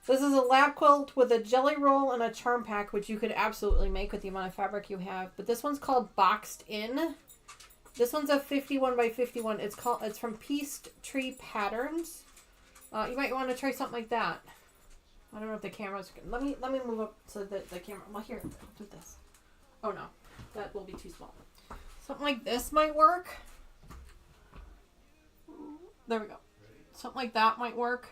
This is a lap quilt with a jelly roll and a charm pack, which you could absolutely make with the amount of fabric you have. But this one's called Boxed In. This one's a 51 by 51. It's from Pieced Tree Patterns. You might want to try something like that. I don't know if the camera's... Let me move up so that the camera... Well, here, do this. Oh, no. That will be too small. Something like this might work. There we go. Something like that might work.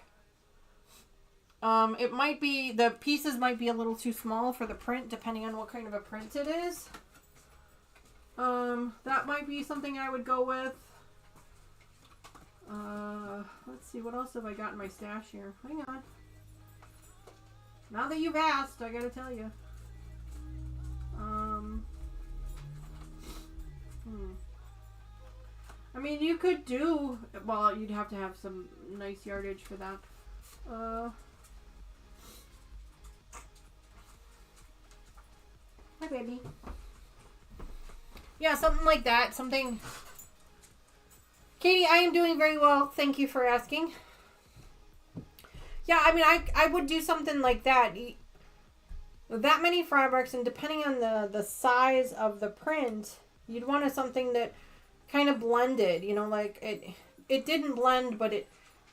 It might be... The pieces might be a little too small for the print, depending on what kind of a print it is. That might be something I would go with. Let's see, what else have I got in my stash here? Hang on. Now that you've asked, I gotta tell you. I mean, you could do, well, you'd have to have some nice yardage for that. Hi, baby. Yeah, something like that. Something. Katie, I am doing very well. Thank you for asking. Yeah, I mean, I would do something like that. That many fabrics, and depending on the size of the print, you'd want something that kind of blended. You know, like it didn't blend, but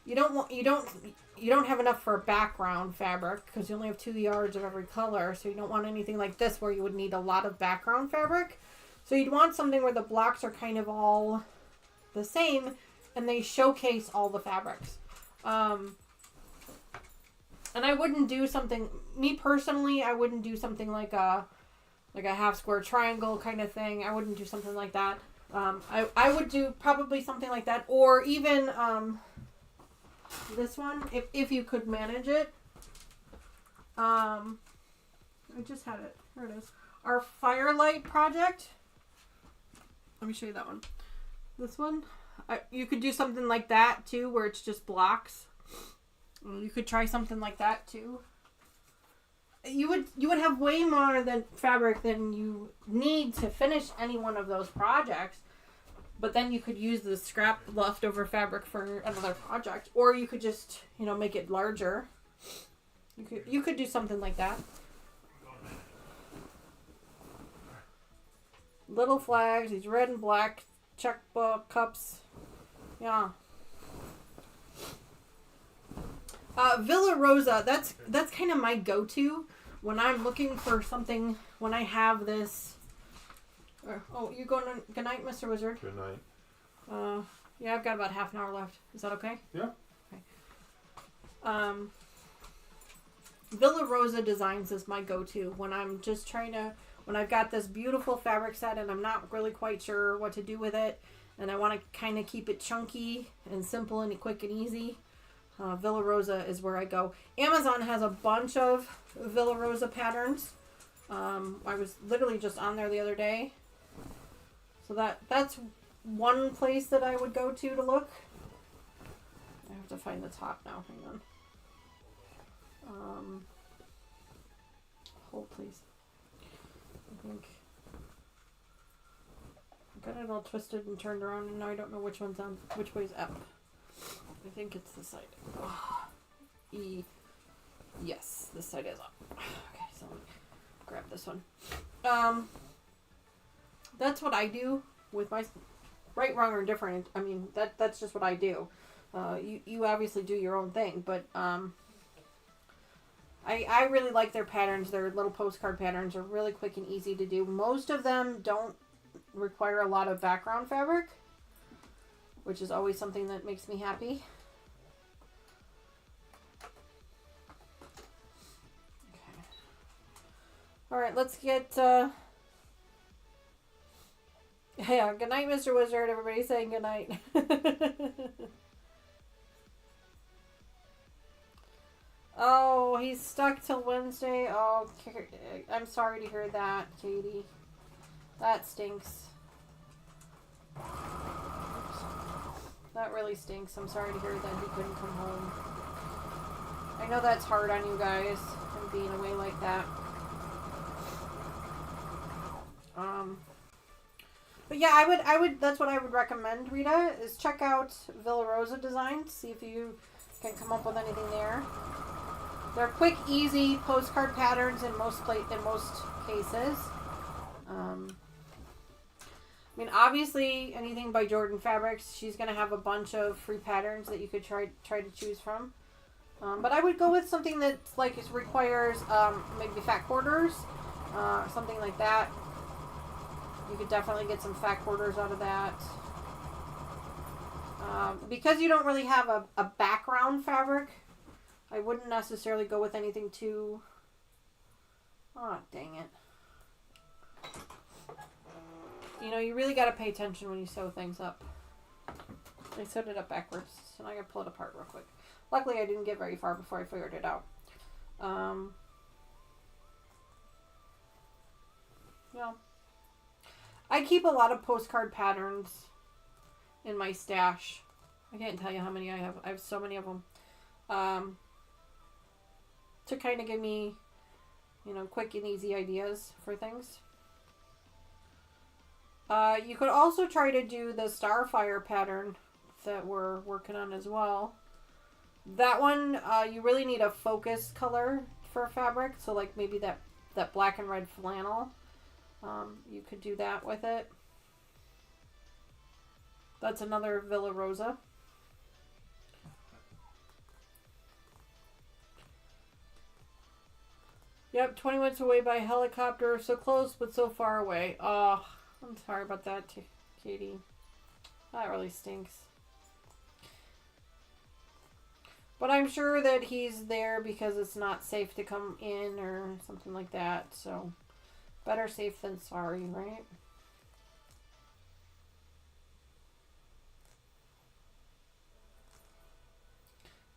you don't have enough for a background fabric because you only have 2 yards of every color, so you don't want anything like this where you would need a lot of background fabric. So you'd want something where the blocks are kind of all the same and they showcase all the fabrics. And I wouldn't do something, me personally, I wouldn't do something like a half square triangle kind of thing. I wouldn't do something like that. I would do probably something like that, or even this one, if you could manage it. I just had it. Here it is. Our Firelight project. Let me show you that one. This one. You could do something like that too, where it's just blocks. You could try something like that too. You would have way more than fabric than you need to finish any one of those projects. But then you could use the scrap leftover fabric for another project, or you could just, make it larger. You could do something like that. Little flags, these red and black checkbook cups. Yeah. Villa Rosa, that's kind of my go-to when I'm looking for something, when I have this. Oh, you going to, good night, Mr. Wizard? Good night. Yeah, I've got about half an hour left. Is that okay? Yeah. Okay. Villa Rosa Designs is my go-to when I'm just when I've got this beautiful fabric set and I'm not really quite sure what to do with it, and I want to kind of keep it chunky and simple and quick and easy. Villa Rosa is where I go. Amazon has a bunch of Villa Rosa patterns. I was literally just on there the other day. So that's one place that I would go to look. I have to find the top now. Hang on. Hold, please. I think I got it all twisted and turned around, and now I don't know which way's up. I think it's this side. Yes, this side is up. Okay, so let me grab this one. That's what I do with my right, wrong, or different. I mean, that's just what I do. You obviously do your own thing, but I really like their patterns. Their little postcard patterns are really quick and easy to do. Most of them don't require a lot of background fabric, which is always something that makes me happy. Okay. All right, let's get. Yeah, good night, Mr. Wizard. Everybody's saying good night. Oh, he's stuck till Wednesday. Oh, I'm sorry to hear that, Katie. That stinks. That really stinks. I'm sorry to hear that he couldn't come home. I know that's hard on you guys, and being away like that. But yeah, I would. That's what I would recommend, Rita, is check out Villa Rosa Designs. See if you can come up with anything there. They're quick, easy postcard patterns in most cases. I mean, obviously, anything by Jordan Fabrics, she's going to have a bunch of free patterns that you could try to choose from. But I would go with something that requires maybe fat quarters, something like that. You could definitely get some fat quarters out of that. Because you don't really have a background fabric, I wouldn't necessarily go with anything too... Oh, dang it. You know, you really got to pay attention when you sew things up. I sewed it up backwards, so now I got to pull it apart real quick. Luckily, I didn't get very far before I figured it out. Yeah. I keep a lot of postcard patterns in my stash. I can't tell you how many I have. I have so many of them. To kind of give me, you know, quick and easy ideas for things. You could also try to do the Starfire pattern that we're working on as well. That one, you really need a focus color for fabric. So like maybe that black and red flannel. You could do that with it. That's another Villa Rosa. Yep, 20 minutes away by helicopter. So close, but so far away. Oh, I'm sorry about that, Katie. That really stinks. But I'm sure that he's there because it's not safe to come in or something like that. So, better safe than sorry, right?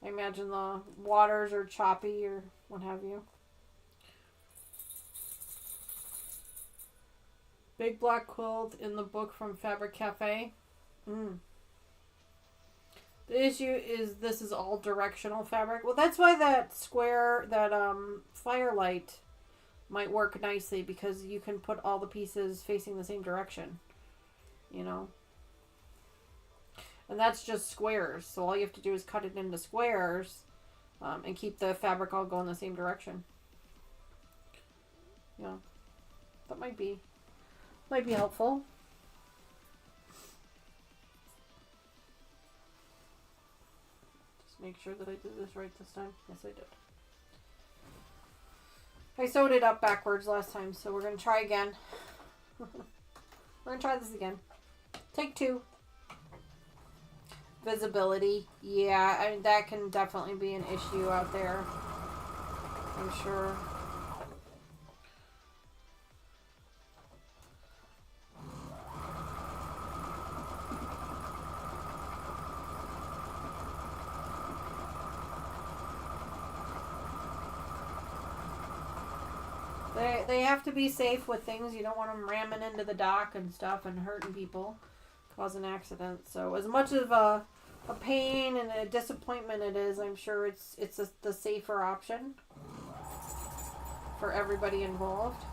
I imagine the waters are choppy or what have you. Big black quilt in the book from Fabric Cafe. The issue is this is all directional fabric. Well, that's why that square, that firelight might work nicely, because you can put all the pieces facing the same direction. You know? And that's just squares. So all you have to do is cut it into squares and keep the fabric all going the same direction. Yeah. That might be helpful. Just make sure that I did this right this time. Yes, I did. I sewed it up backwards last time, so we're going to try again. We're going to try this again. Take 2. Visibility. Yeah, I mean, that can definitely be an issue out there. I'm sure. They have to be safe with things. You don't want them ramming into the dock and stuff and hurting people, causing accidents. So as much of a pain and a disappointment it is, I'm sure it's the safer option for everybody involved.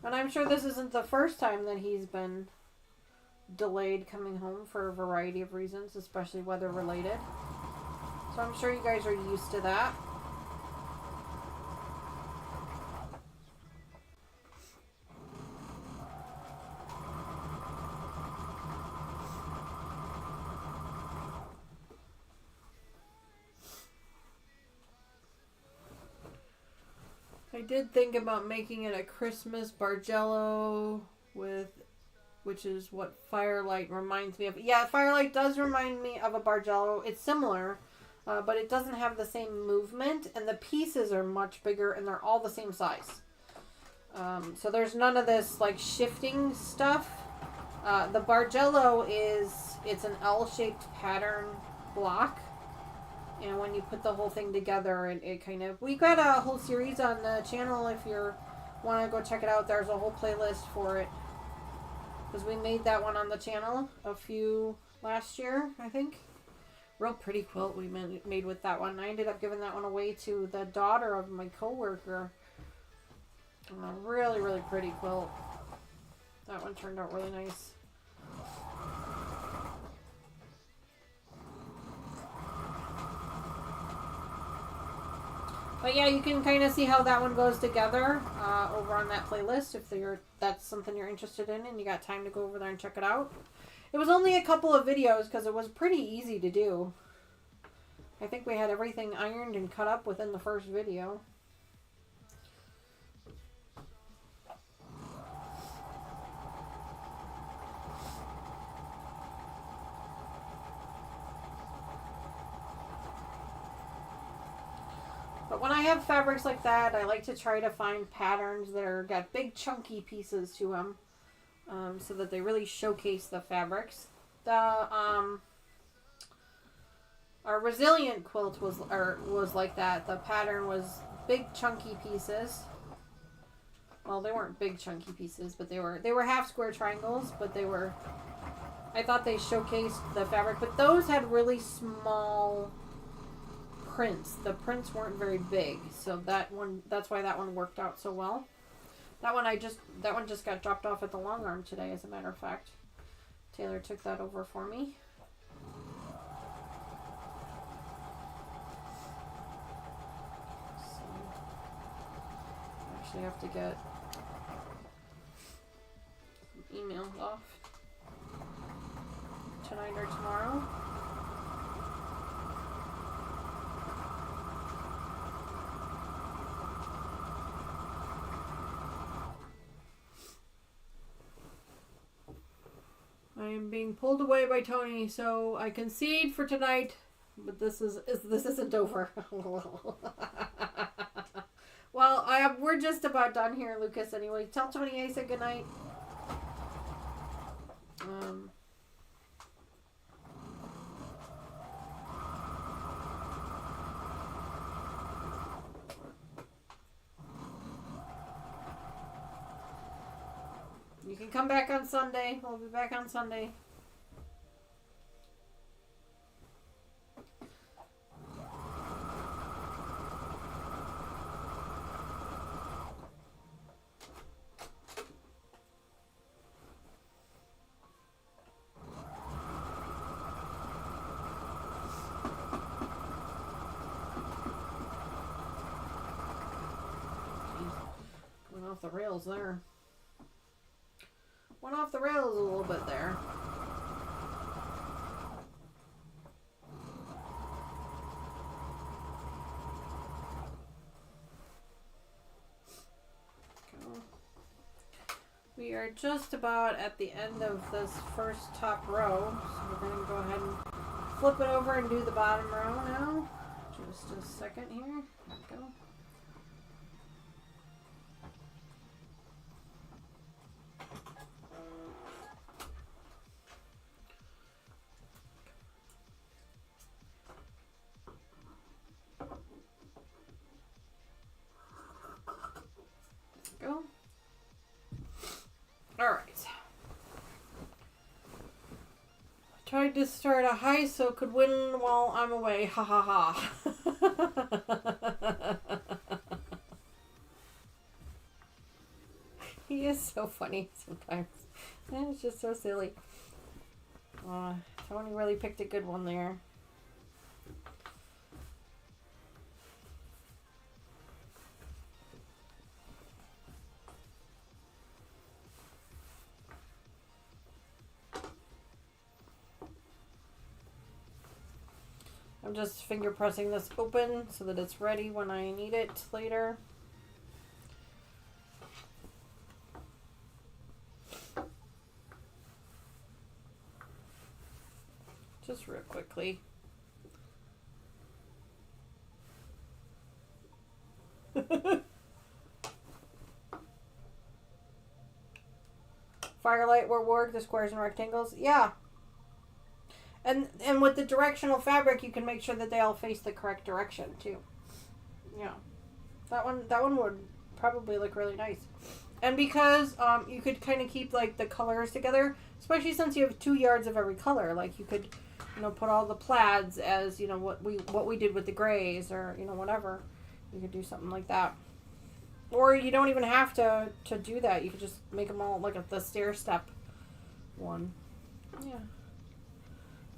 And I'm sure this isn't the first time that he's been delayed coming home for a variety of reasons, especially weather related. So I'm sure you guys are used to that. I did think about making it a Christmas Bargello which is what Firelight reminds me of. Yeah, Firelight does remind me of a Bargello. It's similar, but it doesn't have the same movement, and the pieces are much bigger, and they're all the same size. So there's none of this like shifting stuff. The Bargello it's an L-shaped pattern block, and when you put the whole thing together, it kind of... We got a whole series on the channel. If you want to go check it out, there's a whole playlist for it. Because we made that one on the channel last year, I think. Real pretty quilt we made with that one. I ended up giving that one away to the daughter of my coworker. A really, really pretty quilt. That one turned out really nice. But yeah, you can kind of see how that one goes together over on that playlist if that's something you're interested in and you got time to go over there and check it out. It was only a couple of videos because it was pretty easy to do. I think we had everything ironed and cut up within the first video. But when I have fabrics like that, I like to try to find patterns that are got big chunky pieces to them, so that they really showcase the fabrics. Our resilient quilt was like that. The pattern was big chunky pieces. Well, they weren't big chunky pieces, but they were half square triangles, but they were. I thought they showcased the fabric, but those had really small prints. The prints weren't very big, so that's why that one worked out so well. That one just got dropped off at the long arm today, as a matter of fact. Taylor took that over for me. So, I actually have to get some emails off tonight or tomorrow. I am being pulled away by Tony, so I concede for tonight. But this isn't over. Well, we're just about done here, Lucas. Anyway, tell Tony I said goodnight. You can come back on Sunday. We'll be back on Sunday. Went off the rails there. Went off the rails a little bit there. We are just about at the end of this first top row, so we're going to go ahead and flip it over and do the bottom row now. Just a second here. There we go. Go. All right. Tried to start a heist so could win while I'm away. Ha ha ha. He is so funny sometimes. It's just so silly. Tony really picked a good one there. I'm just finger pressing this open so that it's ready when I need it later. Just real quickly. Firelight will work, the squares and rectangles. Yeah. And with the directional fabric, you can make sure that they all face the correct direction too. Yeah, that one would probably look really nice. And because you could kind of keep like the colors together, especially since you have 2 yards of every color. Like you could, put all the plaids as what we did with the grays, or whatever. You could do something like that. Or you don't even have to do that. You could just make them all like the stair step one. Yeah.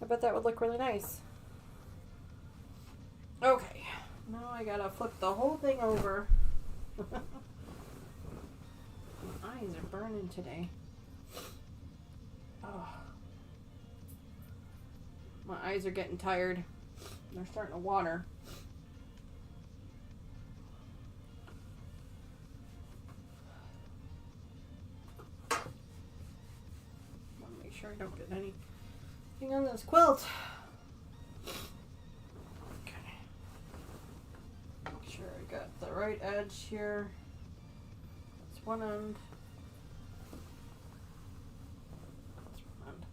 I bet that would look really nice. Okay. Now I gotta flip the whole thing over. My eyes are burning today. Oh. My eyes are getting tired. They're starting to water. Want to make sure I don't get anything on this quilt. Okay. Make sure right edge here. It's one end. That's one end.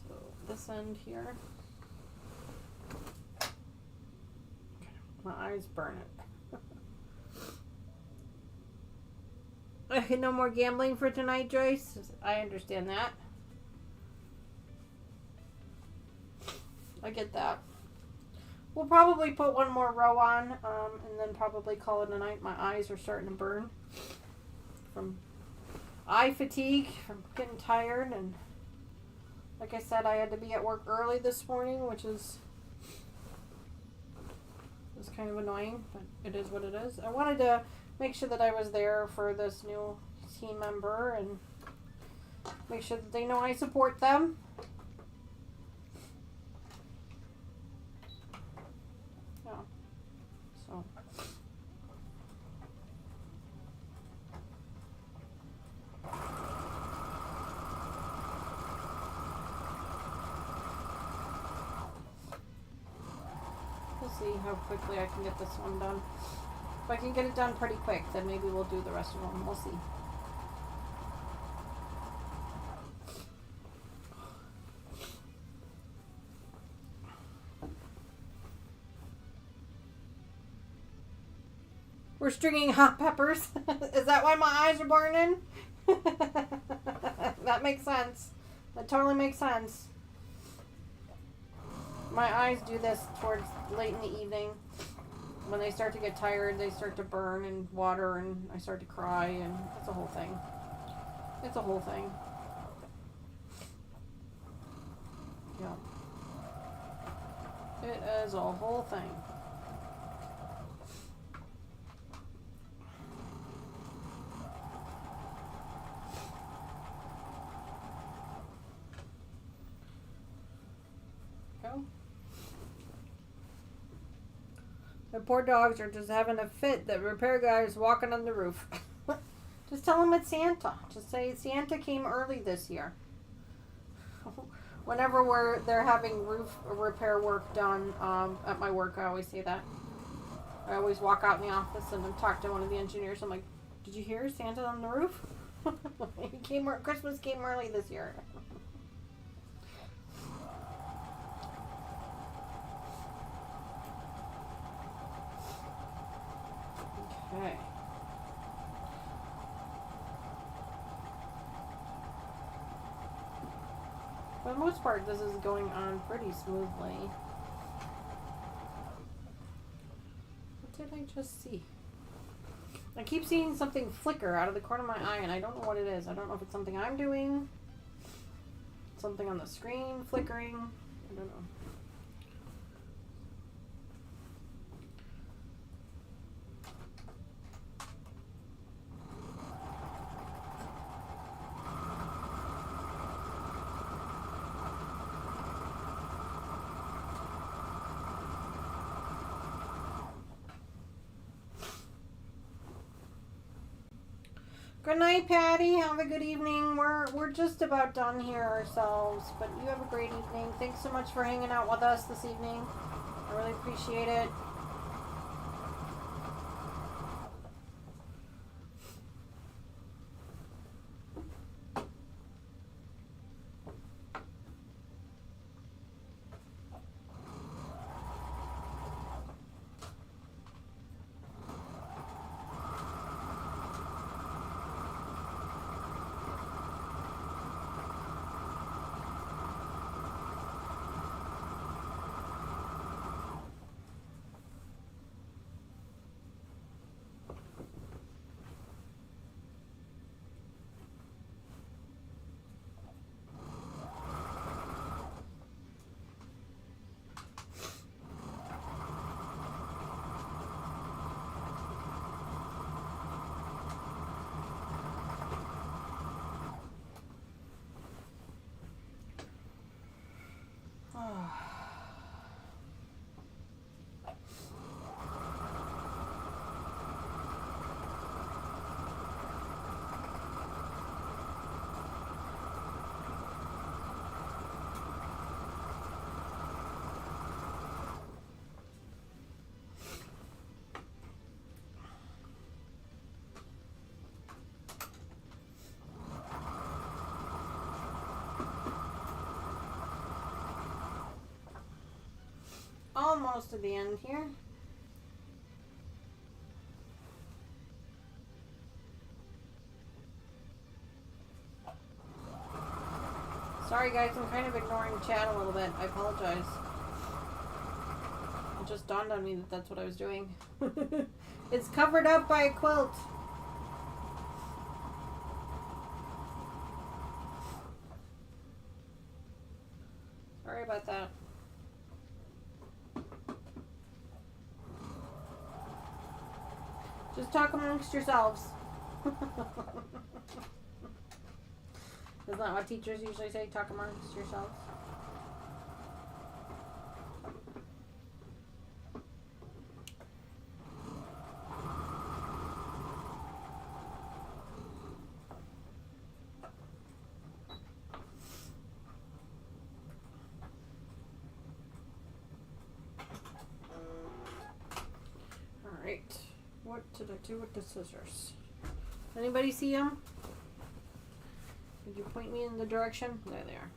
So this end here. My eyes burn it. No more gambling for tonight, Joyce. I understand that. I get that. We'll probably put one more row on, and then probably call it a night. My eyes are starting to burn from eye fatigue, from getting tired, and like I said, I had to be at work early this morning, which is kind of annoying, but it is what it is. I wanted to make sure that I was there for this new team member and make sure that they know I support them. Yeah. So. We'll see how quickly I can get this one done. If I can get it done pretty quick, then maybe we'll do the rest of them. We'll see. We're stringing hot peppers. Is that why my eyes are burning? That makes sense. That totally makes sense. My eyes do this towards late in the evening. When they start to get tired, they start to burn and water, and I start to cry, and it's a whole thing. It's a whole thing. Yeah. It is a whole thing. Go. The poor dogs are just having a fit. The repair guy is walking on the roof. Just tell him it's Santa. Just say Santa came early this year. Whenever they're having roof repair work done at my work, I always say that. I always walk out in the office and talk to one of the engineers. I'm like, "Did you hear Santa on the roof? Christmas came early this year." Okay. For the most part, this is going on pretty smoothly. What did I just see? I keep seeing something flicker out of the corner of my eye, and I don't know what it is. I don't know if it's something I'm doing, something on the screen flickering. I don't know. Good night, Patty. Have a good evening. We're just about done here ourselves, but you have a great evening. Thanks so much for hanging out with us this evening. I really appreciate it. almost to the end here. Sorry guys, I'm kind of ignoring the chat a little bit. I apologize. It just dawned on me that that's what I was doing. It's covered up by a quilt. Sorry about that. Just talk amongst yourselves. Isn't that what teachers usually say? Talk amongst yourselves. Alright. What did I do with the scissors? Anybody see them? Did you point me in the direction? There they are.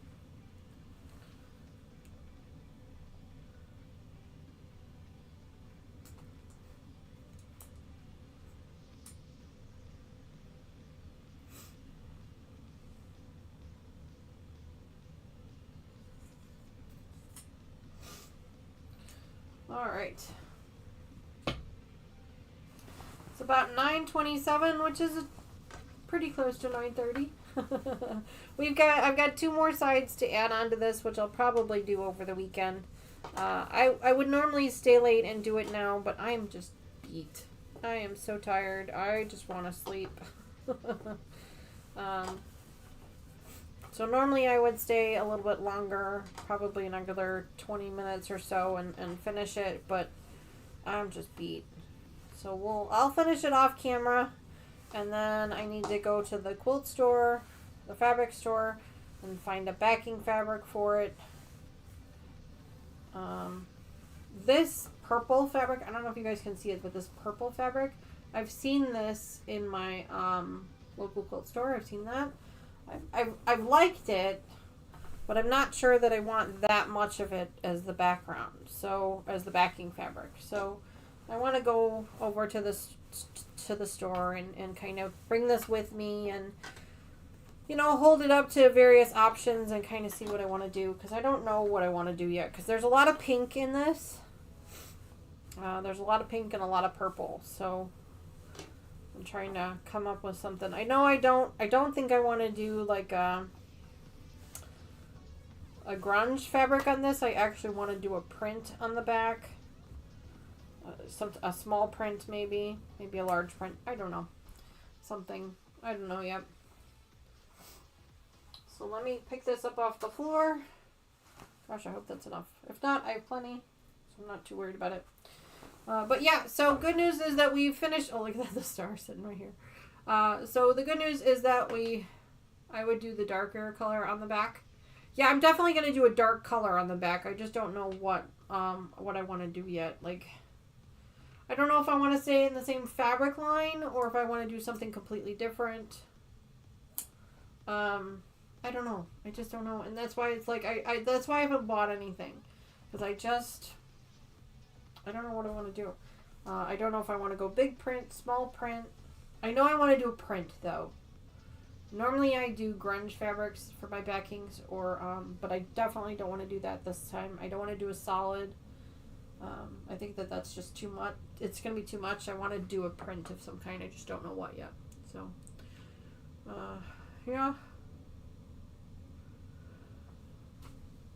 All right. It's about 9:27, which is pretty close to 9:30. I've got 2 more sides to add on to this, which I'll probably do over the weekend. I would normally stay late and do it now, but I am just beat. I am so tired. I just want to sleep. So normally I would stay a little bit longer, probably another 20 minutes or so and finish it, but I'm just beat. So I'll finish it off camera, and then I need to go to the quilt store, the fabric store, and find a backing fabric for it. This purple fabric, I don't know if you guys can see it, but this purple fabric, I've seen this in my local quilt store. I've seen that. I've liked it, but I'm not sure that I want that much of it as the background, so as the backing fabric. So I want to go over to the store and kind of bring this with me and, you know, hold it up to various options and kind of see what I want to do, because I don't know what I want to do yet, because there's a lot of pink in this. There's a lot of pink and a lot of purple, so I'm trying to come up with something. I know I don't think I want to do like a grunge fabric on this. I actually want to do a print on the back. A small print, maybe a large print. I don't know. Something. I don't know yet. So let me pick this up off the floor. Gosh, I hope that's enough. If not, I have plenty, so I'm not too worried about it. But yeah, so good news is that we finished. Oh, look at that, the star sitting right here. So the good news is that I would do the darker color on the back. Yeah, I'm definitely going to do a dark color on the back. I just don't know what I want to do yet. Like, I don't know if I want to stay in the same fabric line or if I want to do something completely different. I don't know. I just don't know. And that's why it's like, that's why I haven't bought anything. Because I don't know what I want to do. I don't know if I want to go big print, small print. I know I want to do a print, though. Normally I do grunge fabrics for my backings, but I definitely don't want to do that this time. I don't want to do a solid. I think that's just too much. It's going to be too much. I want to do a print of some kind. I just don't know what yet. So, yeah.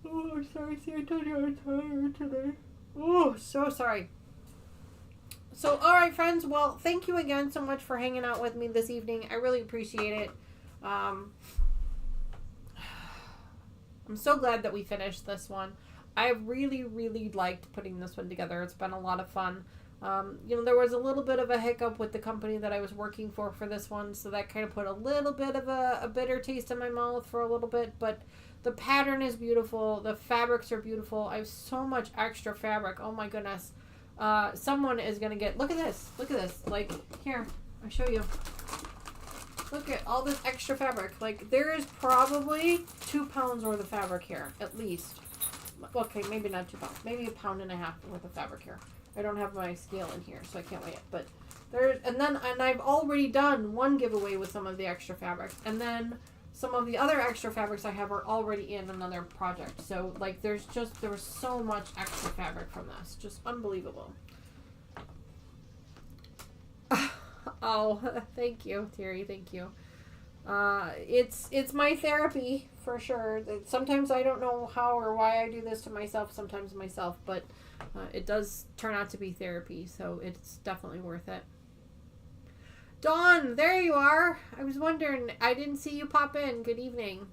Oh, I'm sorry. See, I told you I'm tired today. Oh, so sorry. So, alright, friends. Well, thank you again so much for hanging out with me this evening. I really appreciate it. I'm so glad that we finished this one. I really, really liked putting this one together. It's been a lot of fun. You know, there was a little bit of a hiccup with the company that I was working for this one, so that kind of put a little bit of a bitter taste in my mouth for a little bit, but the pattern is beautiful. The fabrics are beautiful. I have so much extra fabric. Oh my goodness. Someone is going to get... Look at this. Look at this. Like, here. I'll show you. Look at all this extra fabric. Like, there is probably 2 pounds worth of fabric here. At least. Okay, maybe not 2 pounds. Maybe 1.5 pounds worth of fabric here. I don't have my scale in here, so I can't weigh it. But and I've already done one giveaway with some of the extra fabric, and then some of the other extra fabrics I have are already in another project. So like, there was so much extra fabric from this, just unbelievable. Oh, thank you, Terry. Thank you. It's my therapy for sure. Sometimes I don't know how or why I do this to myself. Sometimes myself, but it does turn out to be therapy, so it's definitely worth it. Dawn, there you are. I was wondering. I didn't see you pop in. Good evening.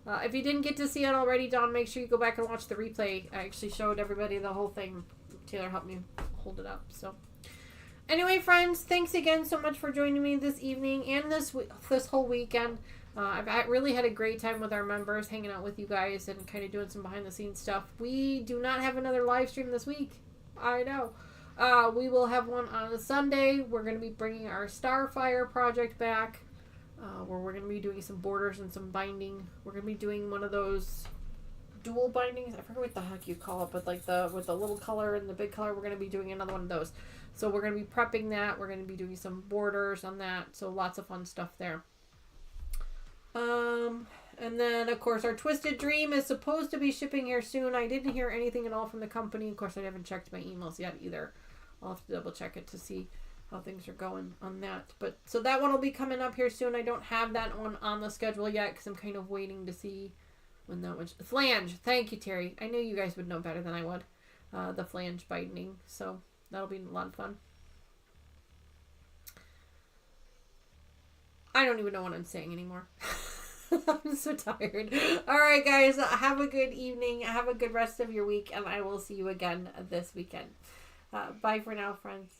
If you didn't get to see it already, Dawn, make sure you go back and watch the replay. I actually showed everybody the whole thing. Taylor helped me hold it up. So, anyway, friends, thanks again so much for joining me this evening and this whole weekend. I've really had a great time with our members, hanging out with you guys and kind of doing some behind-the-scenes stuff. We do not have another live stream this week. I know. We will have one on a Sunday. We're going to be bringing our Starfire project back, where we're going to be doing some borders and some binding. We're going to be doing one of those dual bindings. I forget what the heck you call it, but like with the little color and the big color, we're going to be doing another one of those. So we're going to be prepping that. We're going to be doing some borders on that. So lots of fun stuff there. And then, of course, our Twisted Dream is supposed to be shipping here soon. I didn't hear anything at all from the company. Of course, I haven't checked my emails yet either. I'll have to double check it to see how things are going on that. But so that one will be coming up here soon. I don't have that one on the schedule yet because I'm kind of waiting to see when that was. Flange. Thank you, Terry. I knew you guys would know better than I would. The flange binding. So that'll be a lot of fun. I don't even know what I'm saying anymore. I'm so tired. All right, guys. Have a good evening. Have a good rest of your week. And I will see you again this weekend. Bye for now, friends.